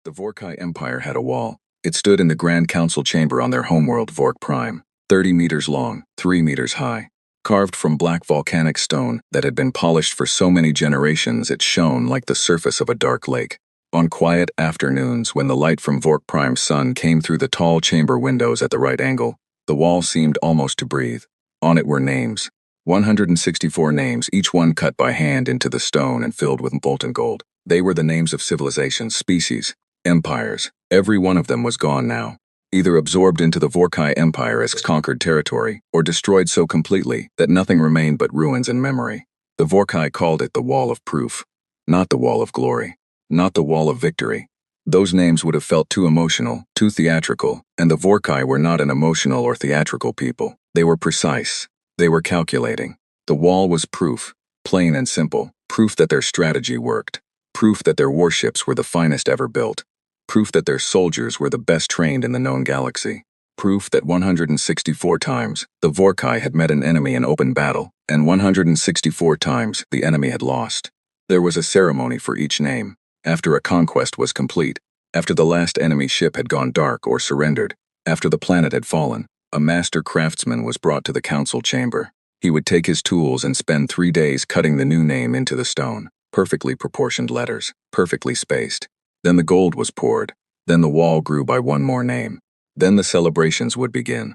The Vorkai Empire had a wall. It stood in the Grand Council chamber on their homeworld Vork Prime, 30 meters long, 3 meters high. Carved from black volcanic stone that had been polished for so many generations it shone like the surface of a dark lake. On quiet afternoons, when the light from Vork Prime's sun came through the tall chamber windows at the right angle, the wall seemed almost to breathe. On it were names. 164 names, each one cut by hand into the stone and filled with molten gold. They were the names of civilizations, species, empires. Every one of them was gone now, either absorbed into the Vorkai Empire as conquered territory, or destroyed so completely that nothing remained but ruins and memory. The Vorkai called it the Wall of Proof, not the Wall of Glory, not the Wall of Victory. Those names would have felt too emotional, too theatrical, and the Vorkai were not an emotional or theatrical people. They were precise. They were calculating. The wall was proof, plain and simple, proof that their strategy worked, proof that their warships were the finest ever built, proof that their soldiers were the best trained in the known galaxy, proof that 164 times the Vorkai had met an enemy in open battle, and 164 times the enemy had lost. There was a ceremony for each name. After a conquest was complete, after the last enemy ship had gone dark or surrendered, after the planet had fallen, a master craftsman was brought to the council chamber. He would take his tools and spend 3 days cutting the new name into the stone, perfectly proportioned letters, perfectly spaced. Then the gold was poured. Then the wall grew by one more name. Then the celebrations would begin.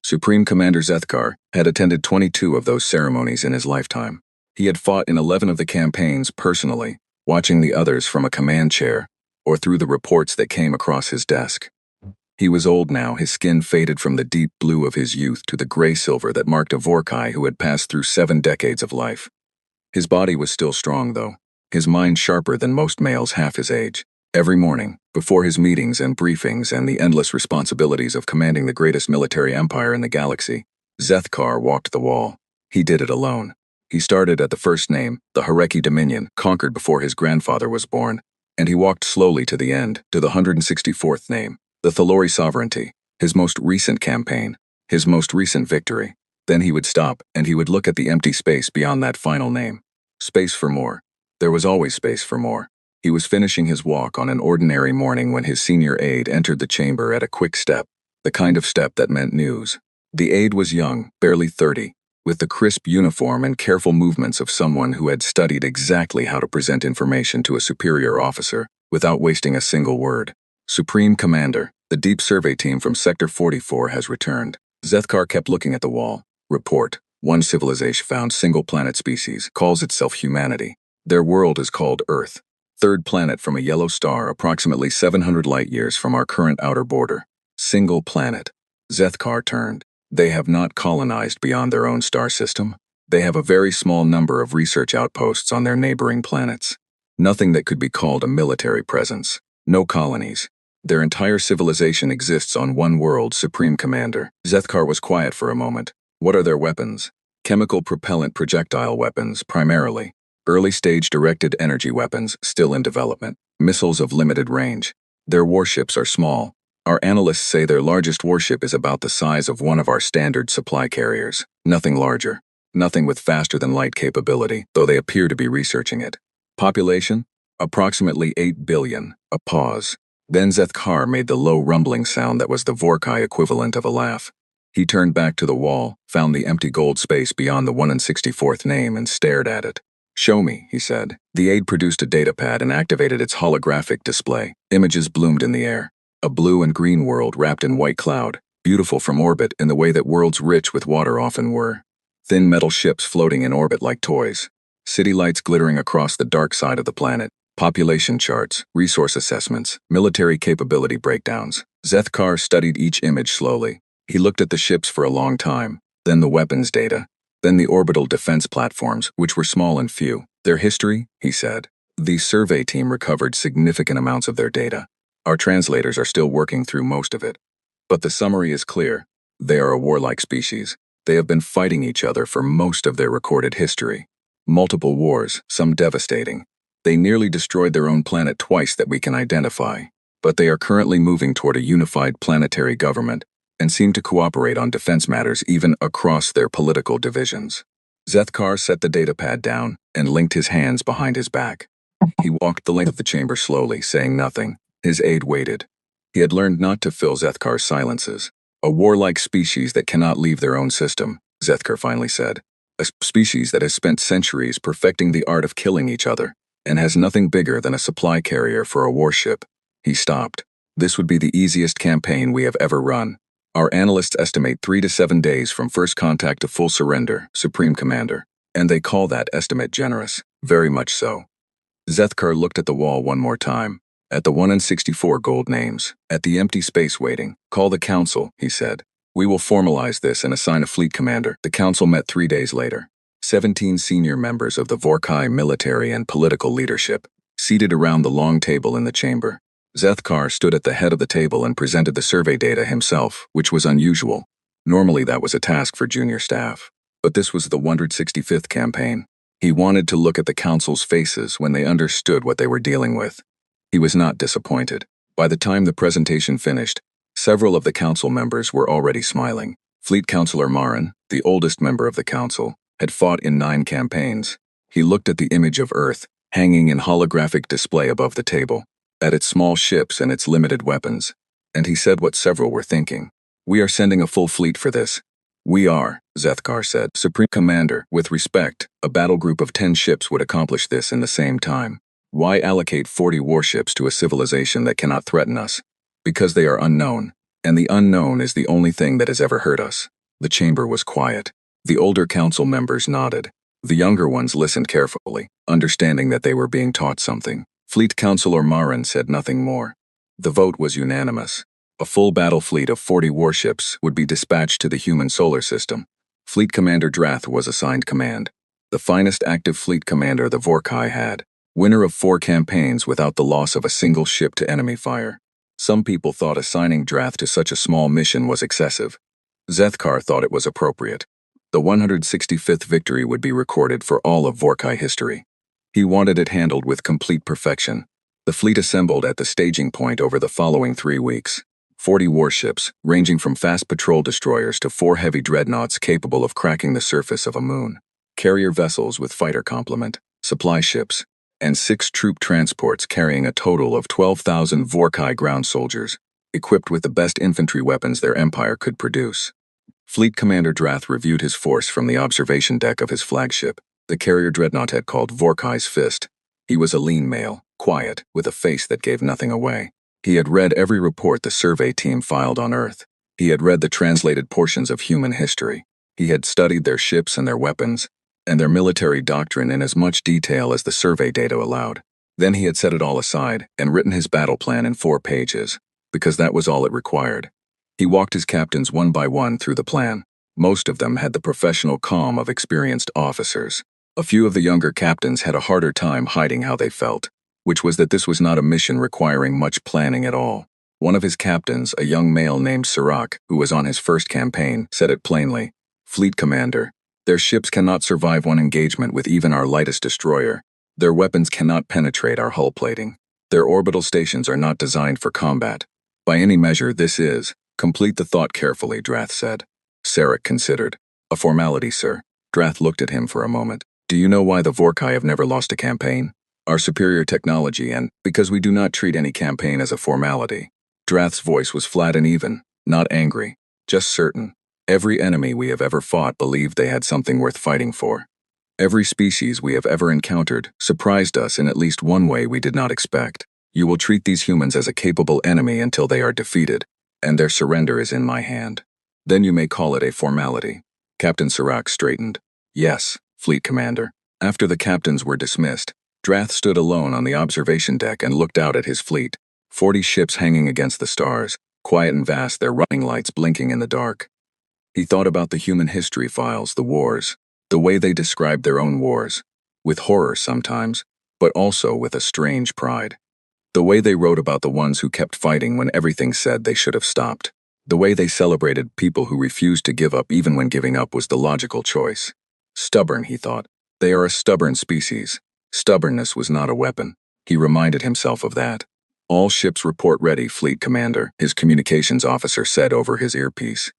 Supreme Commander Zethkar had attended 22 of those ceremonies in his lifetime. He had fought in 11 of the campaigns personally, watching the others from a command chair, or through the reports that came across his desk. He was old now, his skin faded from the deep blue of his youth to the gray-silver that marked a Vorkai who had passed through 7 decades of life. His body was still strong, though, his mind sharper than most males half his age. Every morning, before his meetings and briefings and the endless responsibilities of commanding the greatest military empire in the galaxy, Zethkar walked the wall. He did it alone. He started at the first name, the Wreckage Dominion, conquered before his grandfather was born, and he walked slowly to the end, to the 164th name, the Thalori Sovereignty, his most recent campaign, his most recent victory. Then he would stop, and he would look at the empty space beyond that final name. Space for more. There was always space for more. He was finishing his walk on an ordinary morning when his senior aide entered the chamber at a quick step, the kind of step that meant news. The aide was young, barely 30, with the crisp uniform and careful movements of someone who had studied exactly how to present information to a superior officer without wasting a single word. Supreme Commander, the deep survey team from Sector 44 has returned. Zethkar kept looking at the wall. Report. One civilization found single planet species, calls itself humanity. Their world is called Earth. Third planet from a yellow star approximately 700 light-years from our current outer border. Single planet. Zethkar turned. They have not colonized beyond their own star system. They have a very small number of research outposts on their neighboring planets. Nothing that could be called a military presence. No colonies. Their entire civilization exists on one world, Supreme Commander. Zethkar was quiet for a moment. What are their weapons? Chemical propellant projectile weapons, primarily. Early-stage directed energy weapons, still in development. Missiles of limited range. Their warships are small. Our analysts say their largest warship is about the size of one of our standard supply carriers. Nothing larger. Nothing with faster-than-light capability, though they appear to be researching it. Population? Approximately 8 billion. A pause. Then Zethkar made the low rumbling sound that was the Vorkai equivalent of a laugh. He turned back to the wall, found the empty gold space beyond the 164th name, and stared at it. Show me, he said. The aide produced a datapad and activated its holographic display. Images bloomed in the air. A blue and green world wrapped in white cloud, beautiful from orbit in the way that worlds rich with water often were. Thin metal ships floating in orbit like toys. City lights glittering across the dark side of the planet. Population charts, resource assessments, military capability breakdowns. Zethkar studied each image slowly. He looked at the ships for a long time, then the weapons data, then the orbital defense platforms, which were small and few. Their history, he said. The survey team recovered significant amounts of their data. Our translators are still working through most of it. But the summary is clear. They are a warlike species. They have been fighting each other for most of their recorded history. Multiple wars, some devastating. They nearly destroyed their own planet twice that we can identify. But they are currently moving toward a unified planetary government and seem to cooperate on defense matters even across their political divisions. Zethkar set the datapad down and linked his hands behind his back. He walked the length of the chamber slowly, saying nothing, His aide waited. He had learned not to fill Zethkar's silences. A warlike species that cannot leave their own system, Zethkar finally said. A species that has spent centuries perfecting the art of killing each other, and has nothing bigger than a supply carrier for a warship. He stopped. This would be the easiest campaign we have ever run. Our analysts estimate 3 to 7 days from first contact to full surrender, Supreme Commander. And they call that estimate generous. Very much so. Zethkar looked at the wall one more time. At the 1 in 64 gold names. At the empty space waiting. Call the council, he said. We will formalize this and assign a fleet commander. The council met 3 days later. 17 senior members of the Vorkai military and political leadership, seated around the long table in the chamber. Zethkar stood at the head of the table and presented the survey data himself, which was unusual. Normally that was a task for junior staff. But this was the 165th campaign. He wanted to look at the council's faces when they understood what they were dealing with. He was not disappointed. By the time the presentation finished, several of the council members were already smiling. Fleet Councilor Marin, the oldest member of the council, had fought in 9 campaigns. He looked at the image of Earth, hanging in holographic display above the table, at its small ships and its limited weapons, and he said what several were thinking. We are sending a full fleet for this. We are, Zethkar said. Supreme Commander, with respect, a battle group of 10 ships would accomplish this in the same time. Why allocate 40 warships to a civilization that cannot threaten us? Because they are unknown, and the unknown is the only thing that has ever hurt us. The chamber was quiet. The older council members nodded. The younger ones listened carefully, understanding that they were being taught something. Fleet Councilor Marin said nothing more. The vote was unanimous. A full battle fleet of 40 warships would be dispatched to the human solar system. Fleet Commander Drath was assigned command. The finest active fleet commander the Vorkai had. Winner of 4 campaigns without the loss of a single ship to enemy fire. Some people thought assigning Drath to such a small mission was excessive. Zethkar thought it was appropriate. The 165th victory would be recorded for all of Vorkai history. He wanted it handled with complete perfection. The fleet assembled at the staging point over the following 3 weeks. 40 warships, ranging from fast patrol destroyers to 4 heavy dreadnoughts capable of cracking the surface of a moon. Carrier vessels with fighter complement, supply ships, and 6 troop transports carrying a total of 12,000 Vorkai ground soldiers, equipped with the best infantry weapons their empire could produce. Fleet Commander Drath reviewed his force from the observation deck of his flagship, the carrier dreadnought had called Vorkai's Fist. He was a lean male, quiet, with a face that gave nothing away. He had read every report the survey team filed on Earth. He had read the translated portions of human history. He had studied their ships and their weapons, and their military doctrine in as much detail as the survey data allowed. Then he had set it all aside and written his battle plan in 4 pages, because that was all it required. He walked his captains one by one through the plan. Most of them had the professional calm of experienced officers. A few of the younger captains had a harder time hiding how they felt, which was that this was not a mission requiring much planning at all. One of his captains, a young male named Sirach, who was on his first campaign, said it plainly. Fleet Commander, their ships cannot survive one engagement with even our lightest destroyer. Their weapons cannot penetrate our hull plating. Their orbital stations are not designed for combat. By any measure, this is. Complete the thought carefully, Drath said. Sirach considered. A formality, sir. Drath looked at him for a moment. Do you know why the Vorkai have never lost a campaign? Our superior technology and because we do not treat any campaign as a formality. Drath's voice was flat and even, not angry, just certain. Every enemy we have ever fought believed they had something worth fighting for. Every species we have ever encountered surprised us in at least one way we did not expect. You will treat these humans as a capable enemy until they are defeated, and their surrender is in my hand. Then you may call it a formality. Captain Sirach straightened. Yes, Fleet Commander. After the captains were dismissed, Drath stood alone on the observation deck and looked out at his fleet. 40 ships hanging against the stars, quiet and vast, their running lights blinking in the dark. He thought about the human history files, the wars, the way they described their own wars, with horror sometimes, but also with a strange pride. The way they wrote about the ones who kept fighting when everything said they should have stopped. The way they celebrated people who refused to give up even when giving up was the logical choice. Stubborn, he thought. They are a stubborn species. Stubbornness was not a weapon. He reminded himself of that. All ships report ready, Fleet Commander, his communications officer said over his earpiece.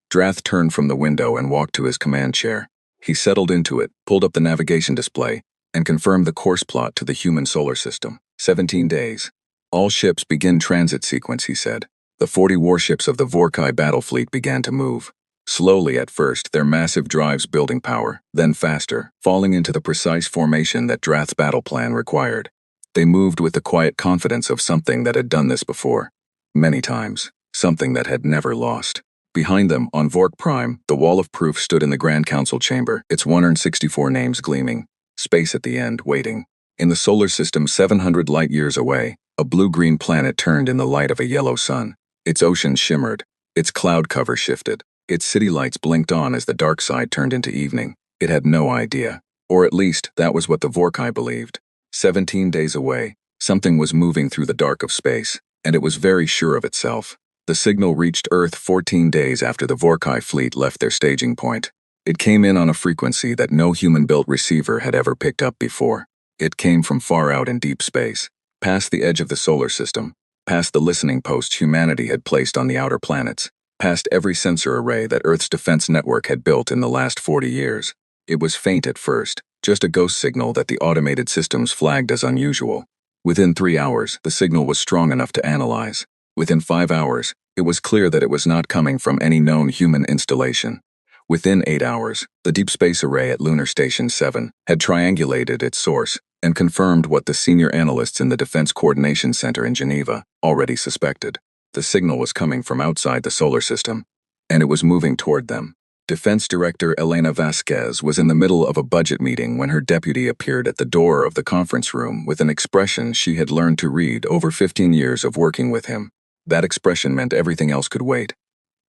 Drath turned from the window and walked to his command chair. He settled into it, pulled up the navigation display, and confirmed the course plot to the human solar system. 17 days. All ships begin transit sequence, he said. The 40 warships of the Vorkai battle fleet began to move. Slowly at first, their massive drives building power, then faster, falling into the precise formation that Drath's battle plan required. They moved with the quiet confidence of something that had done this before. Many times. Something that had never lost. Behind them, on Vork Prime, the wall of proof stood in the Grand Council chamber, its 164 names gleaming. Space at the end, waiting. In the solar system 700 light-years away, a blue-green planet turned in the light of a yellow sun. Its ocean shimmered. Its cloud cover shifted. Its city lights blinked on as the dark side turned into evening. It had no idea. Or at least, that was what the Vorkai believed. 17 days away, something was moving through the dark of space, and it was very sure of itself. The signal reached Earth 14 days after the Vorkai fleet left their staging point. It came in on a frequency that no human-built receiver had ever picked up before. It came from far out in deep space, past the edge of the solar system, past the listening posts humanity had placed on the outer planets, past every sensor array that Earth's defense network had built in the last 40 years. It was faint at first, just a ghost signal that the automated systems flagged as unusual. Within 3 hours, the signal was strong enough to analyze. Within 5 hours, it was clear that it was not coming from any known human installation. Within 8 hours, the Deep Space Array at Lunar Station 7 had triangulated its source and confirmed what the senior analysts in the Defense Coordination Center in Geneva already suspected. The signal was coming from outside the solar system, and it was moving toward them. Defense Director Elena Vasquez was in the middle of a budget meeting when her deputy appeared at the door of the conference room with an expression she had learned to read over 15 years of working with him. That expression meant everything else could wait.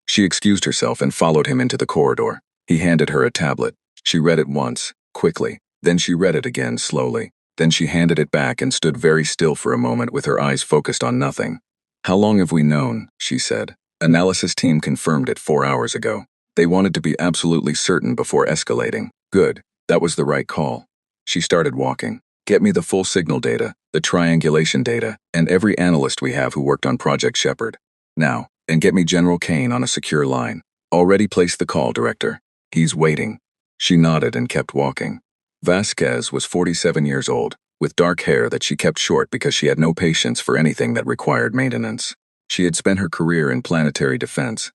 She excused herself and followed him into the corridor. He handed her a tablet. She read it once, quickly. Then she read it again, slowly. Then she handed it back and stood very still for a moment with her eyes focused on nothing. "How long have we known?" she said. "Analysis team confirmed it 4 hours ago. They wanted to be absolutely certain before escalating." "Good. That was the right call." She started walking. "Get me the full signal data, the triangulation data, and every analyst we have who worked on Project Shepard. Now, and get me General Kane on a secure line. Already placed the call, Director. He's waiting." She nodded and kept walking. Vasquez was 47 years old, with dark hair that she kept short because she had no patience for anything that required maintenance. She had spent her career in planetary defense,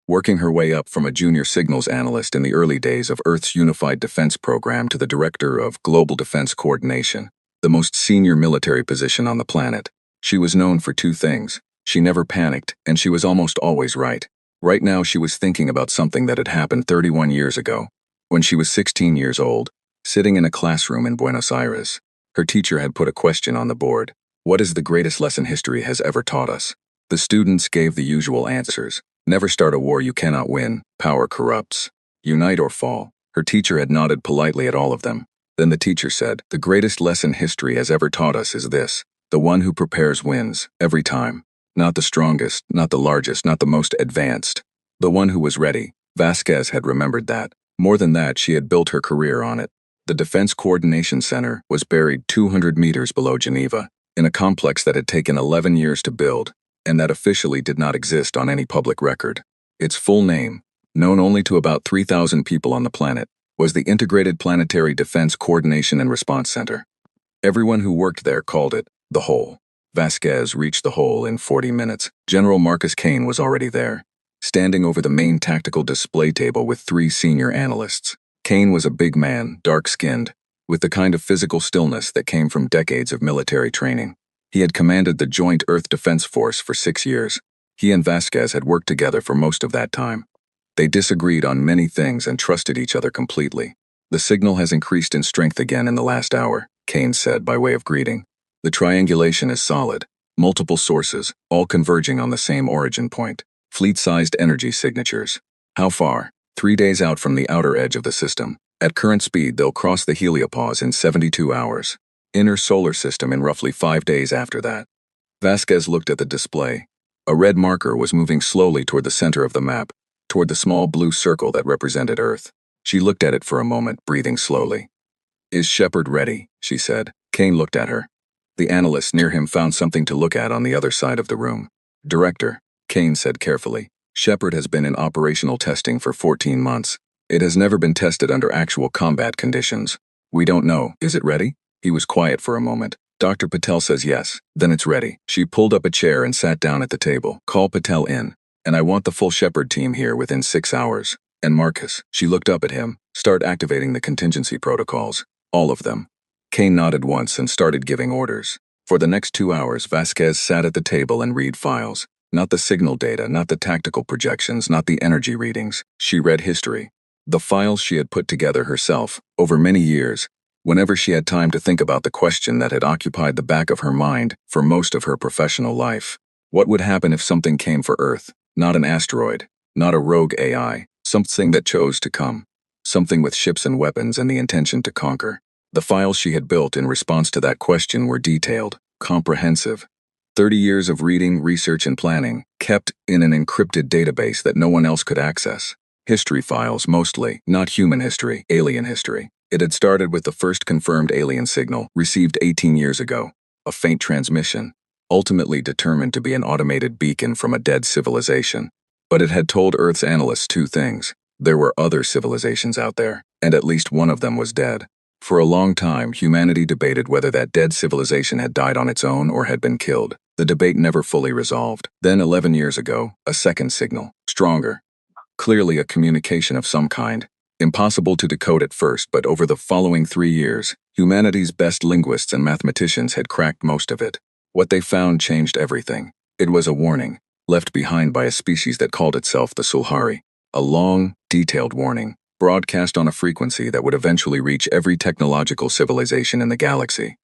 working her way up from a junior signals analyst in the early days of Earth's Unified Defense Program to the Director of Global Defense Coordination, the most senior military position on the planet. She was known for 2 things. She never panicked, and she was almost always right. Right now she was thinking about something that had happened 31 years ago, when she was 16 years old, sitting in a classroom in Buenos Aires. Her teacher had put a question on the board. What is the greatest lesson history has ever taught us? The students gave the usual answers. Never start a war you cannot win. Power corrupts. Unite or fall. Her teacher had nodded politely at all of them. Then the teacher said, "The greatest lesson history has ever taught us is this. The one who prepares wins, every time. Not the strongest, not the largest, not the most advanced. The one who was ready." Vasquez had remembered that. More than that, she had built her career on it. The Defense Coordination Center was buried 200 meters below Geneva, in a complex that had taken 11 years to build, and that officially did not exist on any public record. Its full name, known only to about 3,000 people on the planet, was the Integrated Planetary Defense Coordination and Response Center. Everyone who worked there called it the Hole. Vasquez reached the Hole in 40 minutes. General Marcus Kane was already there, standing over the main tactical display table with 3 senior analysts. Kane was a big man, dark-skinned, with the kind of physical stillness that came from decades of military training. He had commanded the Joint Earth Defense Force for 6 years. He and Vasquez had worked together for most of that time. They disagreed on many things and trusted each other completely. "The signal has increased in strength again in the last hour," Kane said by way of greeting. "The triangulation is solid. Multiple sources, all converging on the same origin point. Fleet-sized energy signatures. How far? 3 days out from the outer edge of the system. At current speed, they'll cross the heliopause in 72 hours. Inner solar system in roughly 5 days after that." Vasquez looked at the display. A red marker was moving slowly toward the center of the map, toward the small blue circle that represented Earth. She looked at it for a moment, breathing slowly. "Is Shepard ready?" she said. Kane looked at her. The analyst near him found something to look at on the other side of the room. "Director," Kane said carefully, "Shepard has been in operational testing for 14 months. It has never been tested under actual combat conditions. We don't know. Is it ready?" He was quiet for a moment. Dr. Patel says yes. Then it's ready. She pulled up a chair and sat down at the table. Call Patel in. And I want the full Shepherd team here within 6 hours. And Marcus, she looked up at him, start activating the contingency protocols. All of them. Kane nodded once and started giving orders. For the next 2 hours, Vasquez sat at the table and read files. Not the signal data, not the tactical projections, not the energy readings. She read history. The files she had put together herself, over many years, whenever she had time to think about the question that had occupied the back of her mind for most of her professional life. What would happen if something came for Earth? Not an asteroid, not a rogue AI, something that chose to come. Something with ships and weapons and the intention to conquer. The files she had built in response to that question were detailed, comprehensive. 30 years of reading, research, and planning, kept in an encrypted database that no one else could access. History files mostly, not human history, alien history. It had started with the first confirmed alien signal, received 18 years ago. A faint transmission, ultimately determined to be an automated beacon from a dead civilization. But it had told Earth's analysts two things. There were other civilizations out there, and at least one of them was dead. For a long time, humanity debated whether that dead civilization had died on its own or had been killed. The debate never fully resolved. Then 11 years ago, a second signal, stronger. Clearly a communication of some kind. Impossible to decode at first, but over the following 3 years, humanity's best linguists and mathematicians had cracked most of it. What they found changed everything. It was a warning, left behind by a species that called itself the Sulhari. A long, detailed warning, broadcast on a frequency that would eventually reach every technological civilization in the galaxy.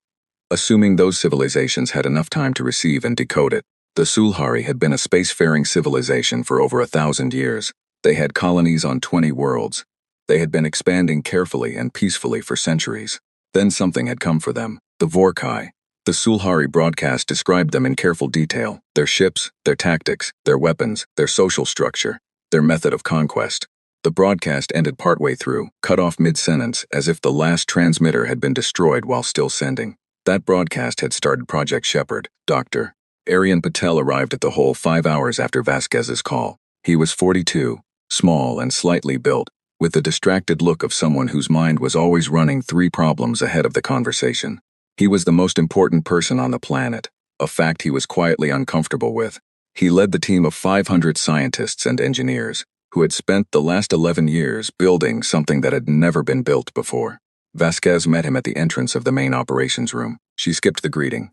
Assuming those civilizations had enough time to receive and decode it, the Sulhari had been a spacefaring civilization for over 1,000 years. They had colonies on 20 worlds. They had been expanding carefully and peacefully for centuries. Then something had come for them, the Vorkai. The Sulhari broadcast described them in careful detail, their ships, their tactics, their weapons, their social structure, their method of conquest. The broadcast ended partway through, cut off mid-sentence, as if the last transmitter had been destroyed while still sending. That broadcast had started Project Shepherd. Dr. Aryan Patel arrived at the hole 5 hours after Vasquez's call. He was 42, small and slightly built, with the distracted look of someone whose mind was always running 3 problems ahead of the conversation. He was the most important person on the planet, a fact he was quietly uncomfortable with. He led the team of 500 scientists and engineers, who had spent the last 11 years building something that had never been built before. Vasquez met him at the entrance of the main operations room. She skipped the greeting.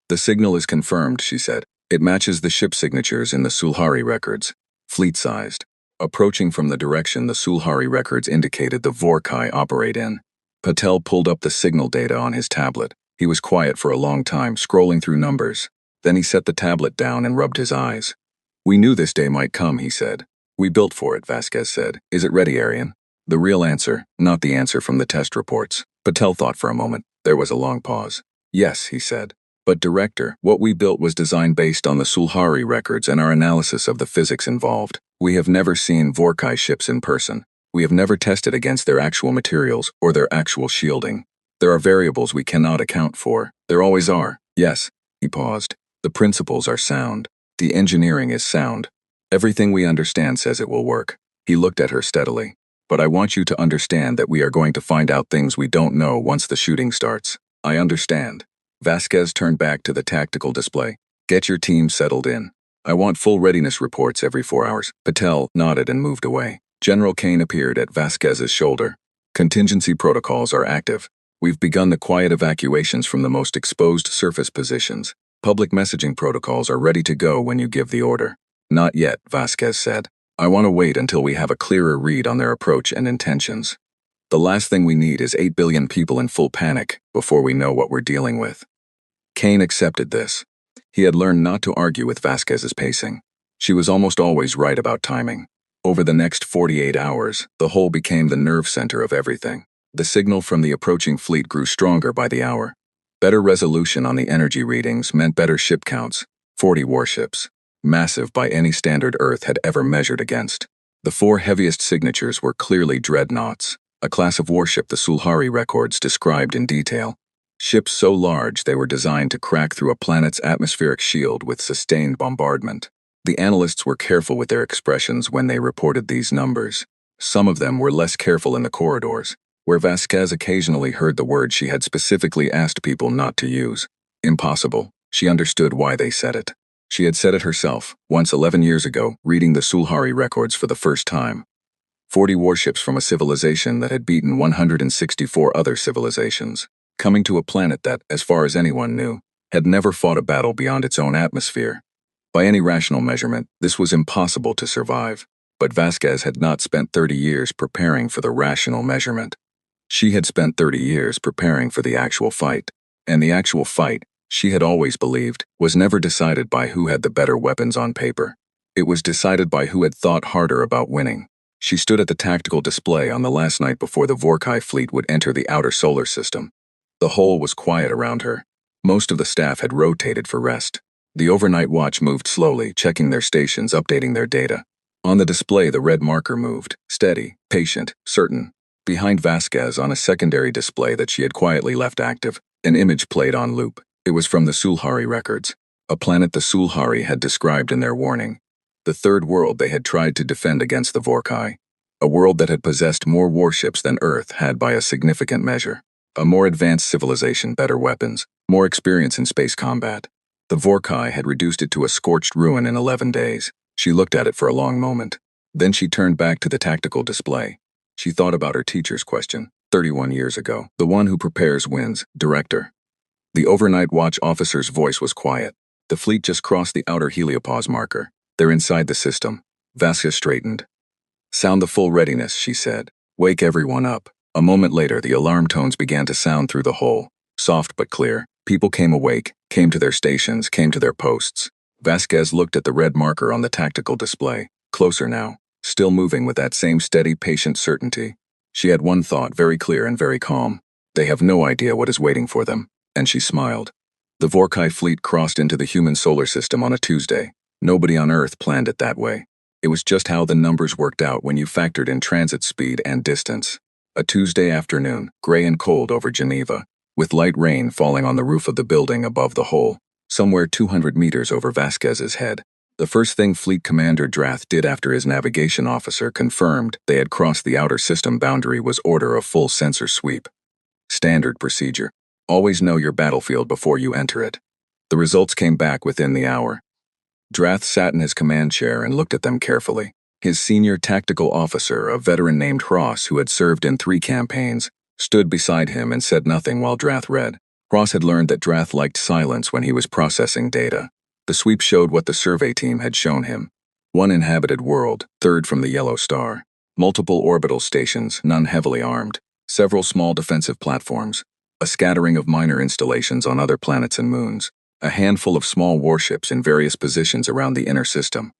"The signal is confirmed," she said. "It matches the ship signatures in the Sulhari records. Fleet-sized." Approaching from the direction the Sulhari records indicated the Vorkai operate in, Patel pulled up the signal data on his tablet. He was quiet for a long time, scrolling through numbers. Then he set the tablet down and rubbed his eyes. "We knew this day might come," he said. "We built for it," Vasquez said. "Is it ready, Aryan?" The real answer, not the answer from the test reports. Patel thought for a moment. There was a long pause. "Yes," he said. "But Director, what we built was designed based on the Sulhari records and our analysis of the physics involved. We have never seen Vorkai ships in person. We have never tested against their actual materials or their actual shielding. There are variables we cannot account for. There always are." "Yes," he paused. "The principles are sound. The engineering is sound. Everything we understand says it will work." He looked at her steadily. "But I want you to understand that we are going to find out things we don't know once the shooting starts." "I understand." Vasquez turned back to the tactical display. "Get your team settled in. I want full readiness reports every 4 hours. Patel nodded and moved away. General Kane appeared at Vasquez's shoulder. "Contingency protocols are active. We've begun the quiet evacuations from the most exposed surface positions. Public messaging protocols are ready to go when you give the order." "Not yet," Vasquez said. "I want to wait until we have a clearer read on their approach and intentions. The last thing we need is 8 billion people in full panic before we know what we're dealing with." Kane accepted this. He had learned not to argue with Vasquez's pacing. She was almost always right about timing. Over the next 48 hours, the hole became the nerve center of everything. The signal from the approaching fleet grew stronger by the hour. Better resolution on the energy readings meant better ship counts, 40 warships, massive by any standard Earth had ever measured against. The 4 heaviest signatures were clearly dreadnoughts, a class of warship the Sulhari records described in detail. Ships so large they were designed to crack through a planet's atmospheric shield with sustained bombardment. The analysts were careful with their expressions when they reported these numbers. Some of them were less careful in the corridors, where Vasquez occasionally heard the word she had specifically asked people not to use. Impossible. She understood why they said it. She had said it herself, once 11 years ago, reading the Sulhari records for the first time. 40 warships from a civilization that had beaten 164 other civilizations, coming to a planet that, as far as anyone knew, had never fought a battle beyond its own atmosphere. By any rational measurement, this was impossible to survive. But Vasquez had not spent 30 years preparing for the rational measurement. She had spent 30 years preparing for the actual fight. And the actual fight, she had always believed, was never decided by who had the better weapons on paper. It was decided by who had thought harder about winning. She stood at the tactical display on the last night before the Vorkai fleet would enter the outer solar system. The whole was quiet around her. Most of the staff had rotated for rest. The overnight watch moved slowly, checking their stations, updating their data. On the display, the red marker moved, steady, patient, certain. Behind Vasquez, on a secondary display that she had quietly left active, an image played on loop. It was from the Sulhari records, a planet the Sulhari had described in their warning. The third world they had tried to defend against the Vorkai. A world that had possessed more warships than Earth had by a significant measure. A more advanced civilization, better weapons, more experience in space combat. The Vorkai had reduced it to a scorched ruin in 11 days. She looked at it for a long moment. Then she turned back to the tactical display. She thought about her teacher's question, 31 years ago. The one who prepares wins, director. The overnight watch officer's voice was quiet. The fleet just crossed the outer heliopause marker. They're inside the system. Vasquez straightened. Sound the full readiness, she said. Wake everyone up. A moment later, the alarm tones began to sound through the hole, soft but clear. People came awake, came to their stations, came to their posts. Vasquez looked at the red marker on the tactical display, closer now, still moving with that same steady, patient certainty. She had one thought, very clear and very calm. They have no idea what is waiting for them. And she smiled. The Vorkai fleet crossed into the human solar system on a Tuesday. Nobody on Earth planned it that way. It was just how the numbers worked out when you factored in transit speed and distance. A Tuesday afternoon, gray and cold over Geneva, with light rain falling on the roof of the building above the hole, somewhere 200 meters over Vasquez's head. The first thing Fleet Commander Drath did after his navigation officer confirmed they had crossed the outer system boundary was order a full sensor sweep. Standard procedure. Always know your battlefield before you enter it. The results came back within the hour. Drath sat in his command chair and looked at them carefully. His senior tactical officer, a veteran named Hross who had served in 3 campaigns, stood beside him and said nothing while Drath read. Hross had learned that Drath liked silence when he was processing data. The sweep showed what the survey team had shown him. 1 inhabited world, 3rd from the yellow star. Multiple orbital stations, none heavily armed. Several small defensive platforms. A scattering of minor installations on other planets and moons. A handful of small warships in various positions around the inner system.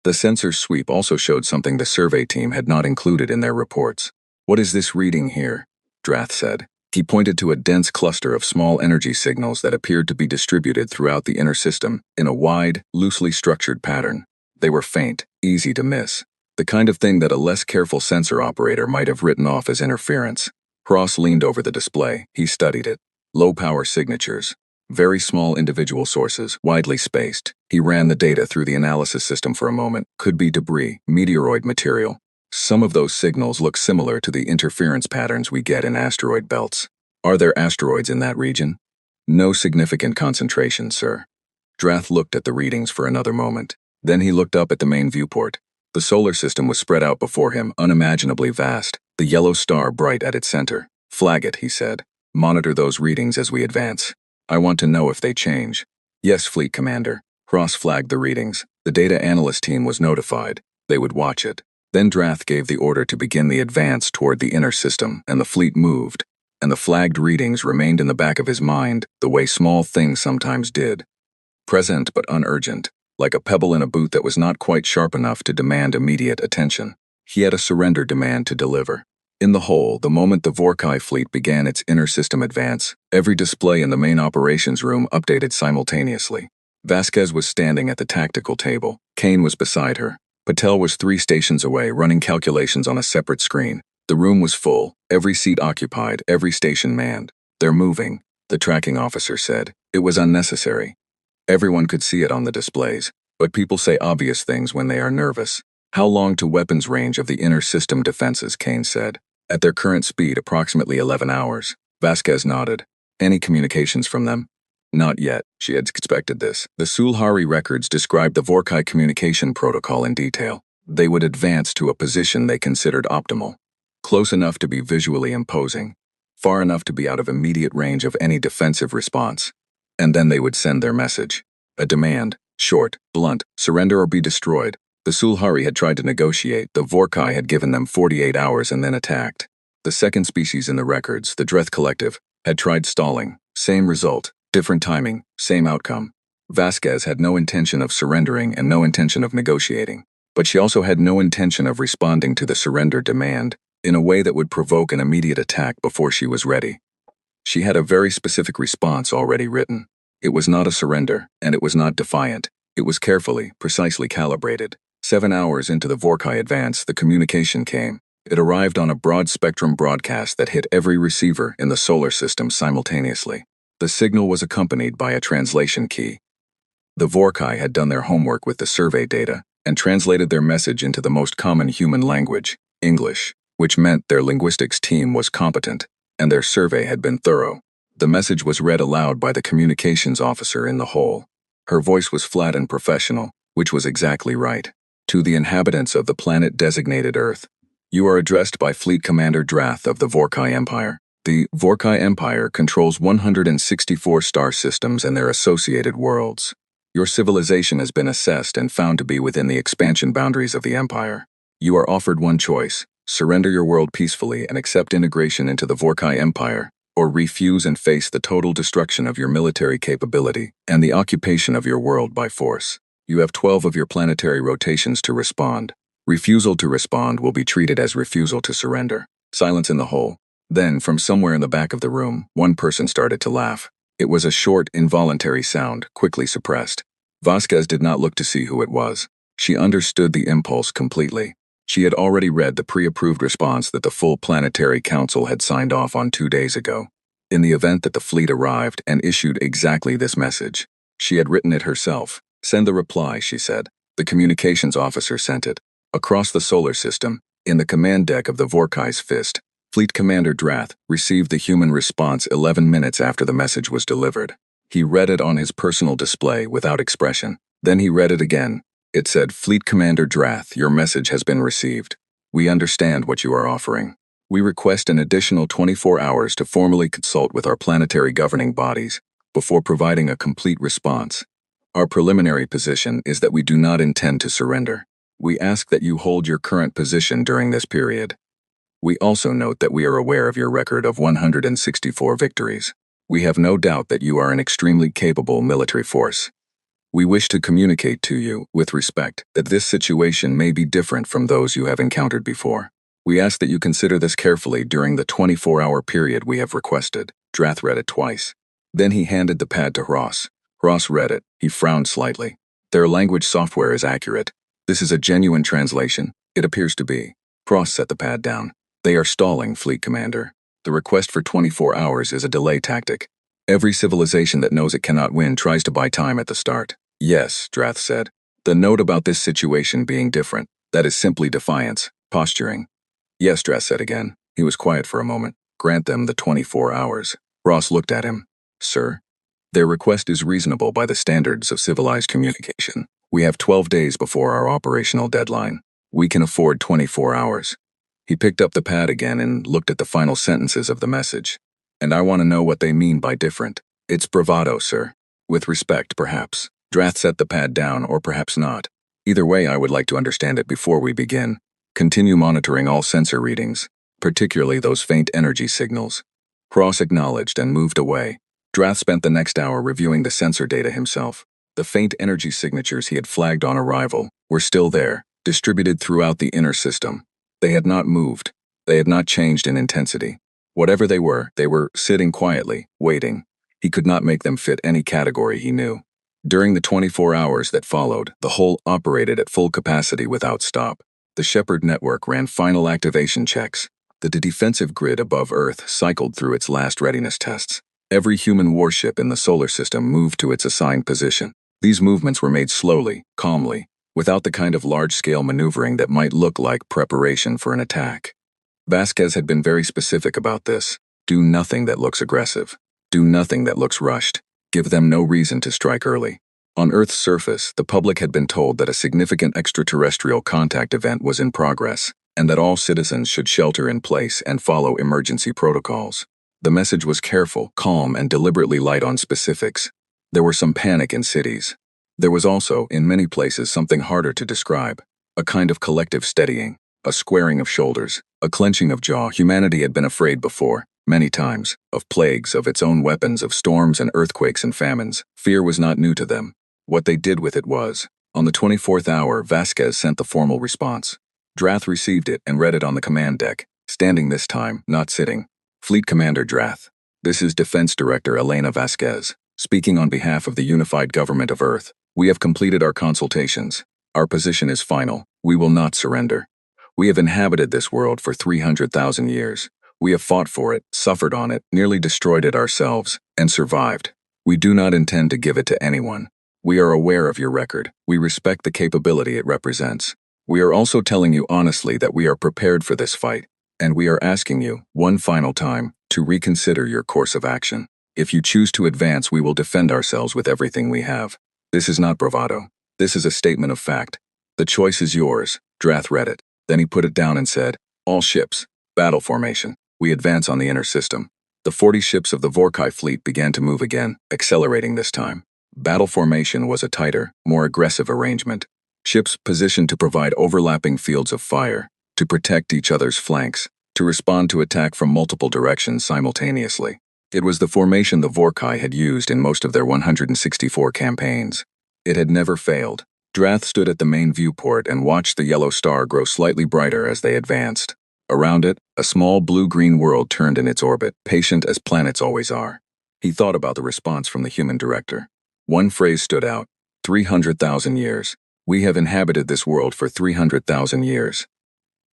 The sensor sweep also showed something the survey team had not included in their reports. What is this reading here? Drath said. He pointed to a dense cluster of small energy signals that appeared to be distributed throughout the inner system in a wide, loosely structured pattern. They were faint, easy to miss. The kind of thing that a less careful sensor operator might have written off as interference. Hross leaned over the display. He studied it. Low-power signatures. Very small individual sources, widely spaced. He ran the data through the analysis system for a moment. Could be debris, meteoroid material. Some of those signals look similar to the interference patterns we get in asteroid belts. Are there asteroids in that region? No significant concentration, sir. Drath looked at the readings for another moment. Then he looked up at the main viewport. The solar system was spread out before him, unimaginably vast, the yellow star bright at its center. Flag it, he said. Monitor those readings as we advance. I want to know if they change. Yes, Fleet Commander. Hross flagged the readings. The data analyst team was notified. They would watch it. Then Drath gave the order to begin the advance toward the inner system, and the fleet moved. And the flagged readings remained in the back of his mind, the way small things sometimes did. Present but unurgent, like a pebble in a boot that was not quite sharp enough to demand immediate attention. He had a surrender demand to deliver. In the whole, the moment the Vorkai fleet began its inner system advance, every display in the main operations room updated simultaneously. Vasquez was standing at the tactical table. Kane was beside her. Patel was 3 stations away, running calculations on a separate screen. The room was full, every seat occupied, every station manned. They're moving, the tracking officer said. It was unnecessary. Everyone could see it on the displays, but people say obvious things when they are nervous. How long to weapons range of the inner system defenses, Kane said. At their current speed, approximately 11 hours. Vasquez nodded. Any communications from them? Not yet. She had expected this. The Sulhari records described the Vorkai communication protocol in detail. They would advance to a position they considered optimal, close enough to be visually imposing, far enough to be out of immediate range of any defensive response. And then they would send their message. A demand, short, blunt, surrender or be destroyed. The Sulhari had tried to negotiate. The Vorkai had given them 48 hours and then attacked. The second species in the records, the Dreth Collective, had tried stalling. Same result, different timing, same outcome. Vasquez had no intention of surrendering and no intention of negotiating. But she also had no intention of responding to the surrender demand in a way that would provoke an immediate attack before she was ready. She had a very specific response already written. It was not a surrender, and it was not defiant. It was carefully, precisely calibrated. 7 hours into the Vorkai advance, the communication came. It arrived on a broad-spectrum broadcast that hit every receiver in the solar system simultaneously. The signal was accompanied by a translation key. The Vorkai had done their homework with the survey data and translated their message into the most common human language, English, which meant their linguistics team was competent, and their survey had been thorough. The message was read aloud by the communications officer in the hole. Her voice was flat and professional, which was exactly right. To the inhabitants of the planet designated Earth, you are addressed by Fleet Commander Drath of the Vorkai Empire. The Vorkai Empire controls 164 star systems and their associated worlds. Your civilization has been assessed and found to be within the expansion boundaries of the Empire. You are offered one choice: surrender your world peacefully and accept integration into the Vorkai Empire, or refuse and face the total destruction of your military capability and the occupation of your world by force. You have 12 of your planetary rotations to respond. Refusal to respond will be treated as refusal to surrender. Silence in the hole. Then, from somewhere in the back of the room, one person started to laugh. It was a short, involuntary sound, quickly suppressed. Vasquez did not look to see who it was. She understood the impulse completely. She had already read the pre-approved response that the full Planetary Council had signed off on 2 days ago. In the event that the fleet arrived and issued exactly this message, she had written it herself. Send the reply, she said. The communications officer sent it. Across the solar system, in the command deck of the Vorkai's Fist, Fleet Commander Drath received the human response 11 minutes after the message was delivered. He read it on his personal display without expression. Then he read it again. It said, Fleet Commander Drath, your message has been received. We understand what you are offering. We request an additional 24 hours to formally consult with our planetary governing bodies before providing a complete response. Our preliminary position is that we do not intend to surrender. We ask that you hold your current position during this period. We also note that we are aware of your record of 164 victories. We have no doubt that you are an extremely capable military force. We wish to communicate to you, with respect, that this situation may be different from those you have encountered before. We ask that you consider this carefully during the 24-hour period we have requested. Drath read it twice. Then he handed the pad to Ross. Ross read it. He frowned slightly. Their language software is accurate. This is a genuine translation. It appears to be. Ross set the pad down. They are stalling, Fleet Commander. The request for 24 hours is a delay tactic. Every civilization that knows it cannot win tries to buy time at the start. Yes, Drath said. The note about this situation being different, that is simply defiance, posturing. Yes, Drath said again. He was quiet for a moment. Grant them the 24 hours. Ross looked at him. Sir, their request is reasonable by the standards of civilized communication. We have 12 days before our operational deadline. We can afford 24 hours. He picked up the pad again and looked at the final sentences of the message. And I want to know what they mean by different. It's bravado, sir. With respect, perhaps. Drath set the pad down, or perhaps not. Either way, I would like to understand it before we begin. Continue monitoring all sensor readings, particularly those faint energy signals. Ross acknowledged and moved away. Drath spent the next hour reviewing the sensor data himself. The faint energy signatures he had flagged on arrival were still there, distributed throughout the inner system. They had not moved. They had not changed in intensity. Whatever they were sitting quietly, waiting. He could not make them fit any category he knew. During the 24 hours that followed, the hull operated at full capacity without stop. The Shepard network ran final activation checks. The defensive grid above Earth cycled through its last readiness tests. Every human warship in the solar system moved to its assigned position. These movements were made slowly, calmly, without the kind of large-scale maneuvering that might look like preparation for an attack. Vasquez had been very specific about this. Do nothing that looks aggressive. Do nothing that looks rushed. Give them no reason to strike early. On Earth's surface, the public had been told that a significant extraterrestrial contact event was in progress, and that all citizens should shelter in place and follow emergency protocols. The message was careful, calm, and deliberately light on specifics. There were some panic in cities. There was also, in many places, something harder to describe. A kind of collective steadying, a squaring of shoulders, a clenching of jaw. Humanity had been afraid before, many times, of plagues, of its own weapons, of storms and earthquakes and famines. Fear was not new to them. What they did with it was, on the 24th hour, Vasquez sent the formal response. Drath received it and read it on the command deck, standing this time, not sitting. Fleet Commander Drath. This is Defense Director Elena Vasquez, speaking on behalf of the unified government of Earth. We have completed our consultations. Our position is final. We will not surrender. We have inhabited this world for 300,000 years. We have fought for it, suffered on it, nearly destroyed it ourselves, and survived. We do not intend to give it to anyone. We are aware of your record. We respect the capability it represents. We are also telling you honestly that we are prepared for this fight, and we are asking you, one final time, to reconsider your course of action. If you choose to advance, we will defend ourselves with everything we have. This is not bravado. This is a statement of fact. The choice is yours. Drath read it. Then he put it down and said, all ships, battle formation. We advance on the inner system. The 40 ships of the Vorkai fleet began to move again, accelerating this time. Battle formation was a tighter, more aggressive arrangement. Ships positioned to provide overlapping fields of fire, to protect each other's flanks, to respond to attack from multiple directions simultaneously. It was the formation the Vorkai had used in most of their 164 campaigns. It had never failed. Drath stood at the main viewport and watched the yellow star grow slightly brighter as they advanced. Around it, a small blue-green world turned in its orbit, patient as planets always are. He thought about the response from the human director. One phrase stood out, 300,000 years. We have inhabited this world for 300,000 years.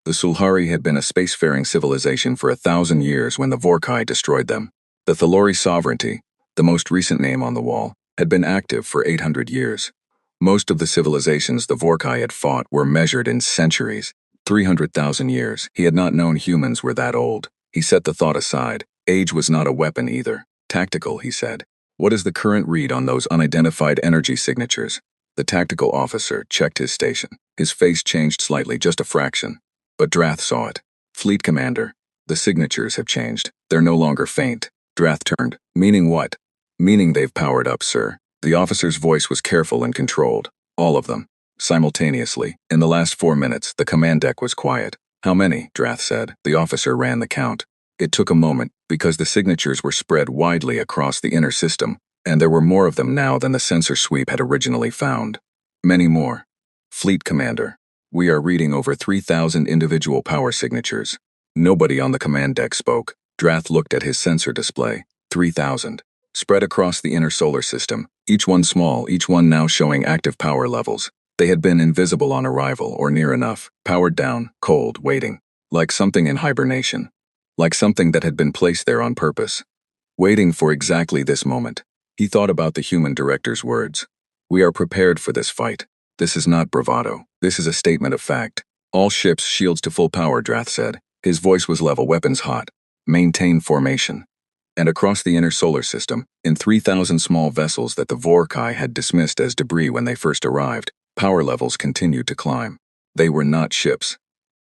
The Sulhari had been a spacefaring civilization for 1,000 years when the Vorkai destroyed them. The Thalori sovereignty, the most recent name on the wall, had been active for 800 years. Most of the civilizations the Vorkai had fought were measured in centuries. 300,000 years. He had not known humans were that old. He set the thought aside. Age was not a weapon either. Tactical, he said. What is the current read on those unidentified energy signatures? The tactical officer checked his station. His face changed slightly, just a fraction. But Drath saw it. Fleet Commander. The signatures have changed. They're no longer faint. Drath turned. Meaning what? Meaning they've powered up, sir. The officer's voice was careful and controlled. All of them. Simultaneously, in the last 4 minutes, the command deck was quiet. How many? Drath said. The officer ran the count. It took a moment, because the signatures were spread widely across the inner system, and there were more of them now than the sensor sweep had originally found. Many more. Fleet Commander. We are reading over 3,000 individual power signatures. Nobody on the command deck spoke. Drath looked at his sensor display. 3,000. Spread across the inner solar system, each one small, each one now showing active power levels. They had been invisible on arrival, or near enough, powered down, cold, waiting. Like something in hibernation. Like something that had been placed there on purpose. Waiting for exactly this moment. He thought about the human director's words. We are prepared for this fight. This is not bravado. This is a statement of fact. All ships, shields to full power, Drath said. His voice was level, weapons hot. Maintain formation. And across the inner solar system, in 3,000 small vessels that the Vorkai had dismissed as debris when they first arrived, power levels continued to climb. They were not ships.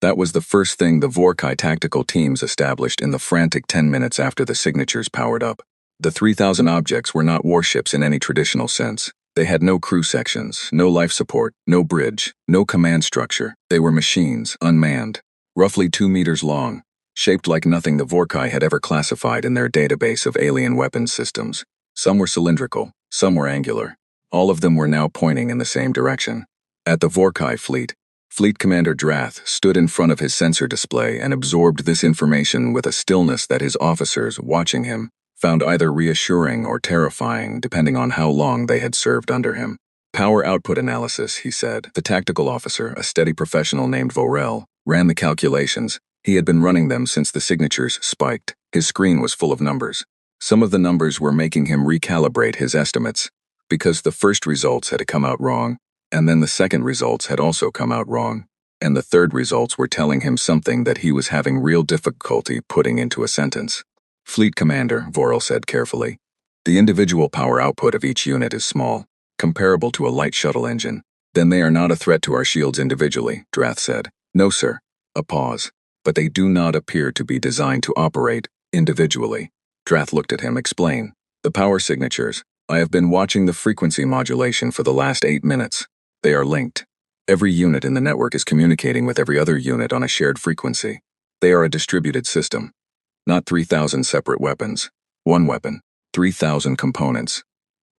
That was the first thing the Vorkai tactical teams established in the frantic 10 minutes after the signatures powered up. The 3,000 objects were not warships in any traditional sense. They had no crew sections, no life support, no bridge, no command structure. They were machines, unmanned, roughly 2 meters long, shaped like nothing the Vorkai had ever classified in their database of alien weapons systems. Some were cylindrical, some were angular. All of them were now pointing in the same direction. At the Vorkai fleet, Fleet Commander Drath stood in front of his sensor display and absorbed this information with a stillness that his officers, watching him, found either reassuring or terrifying depending on how long they had served under him. Power output analysis, he said. The tactical officer, a steady professional named Vorel, ran the calculations. He had been running them since the signatures spiked. His screen was full of numbers. Some of the numbers were making him recalibrate his estimates, because the first results had come out wrong, and then the second results had also come out wrong, and the third results were telling him something that he was having real difficulty putting into a sentence. Fleet Commander, Vorel said carefully. The individual power output of each unit is small, comparable to a light shuttle engine. Then they are not a threat to our shields individually, Drath said. No, sir. A pause. But they do not appear to be designed to operate individually. Drath looked at him. Explain. The power signatures. I have been watching the frequency modulation for the last 8 minutes. They are linked. Every unit in the network is communicating with every other unit on a shared frequency. They are a distributed system. Not 3,000 separate weapons. One weapon. 3,000 components.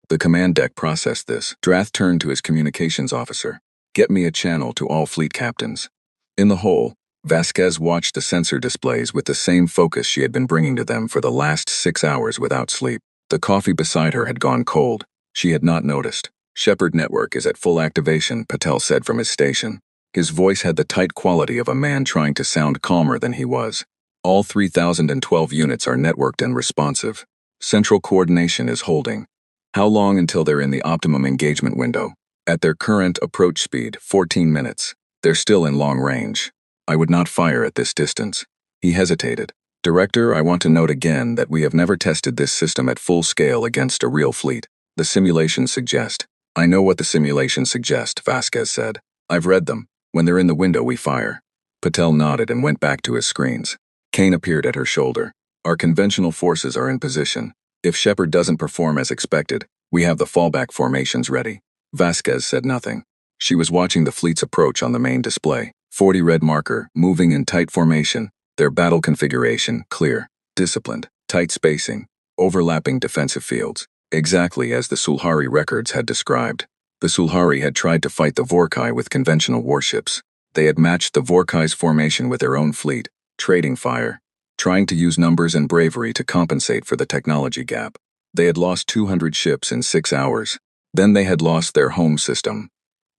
The command deck processed this. Drath turned to his communications officer. Get me a channel to all fleet captains. In the hole, Vasquez watched the sensor displays with the same focus she had been bringing to them for the last 6 hours without sleep. The coffee beside her had gone cold. She had not noticed. Shepard network is at full activation, Patel said from his station. His voice had the tight quality of a man trying to sound calmer than he was. All 3,012 units are networked and responsive. Central coordination is holding. How long until they're in the optimum engagement window? At their current approach speed, 14 minutes. They're still in long range. I would not fire at this distance. He hesitated. Director, I want to note again that we have never tested this system at full scale against a real fleet. The simulations suggest. I know what the simulations suggest, Vasquez said. I've read them. When they're in the window, we fire. Patel nodded and went back to his screens. Kane appeared at her shoulder. Our conventional forces are in position. If Shepard doesn't perform as expected, we have the fallback formations ready. Vasquez said nothing. She was watching the fleet's approach on the main display. 40 red marker, moving in tight formation. Their battle configuration, clear, disciplined, tight spacing, overlapping defensive fields. Exactly as the Sulhari records had described. The Sulhari had tried to fight the Vorkai with conventional warships. They had matched the Vorkai's formation with their own fleet, trading fire, trying to use numbers and bravery to compensate for the technology gap. They had lost 200 ships in 6 hours. Then they had lost their home system.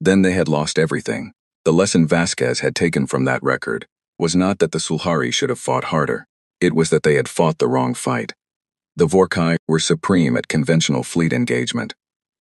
Then they had lost everything. The lesson Vasquez had taken from that record was not that the Sulhari should have fought harder. It was that they had fought the wrong fight. The Vorkai were supreme at conventional fleet engagement.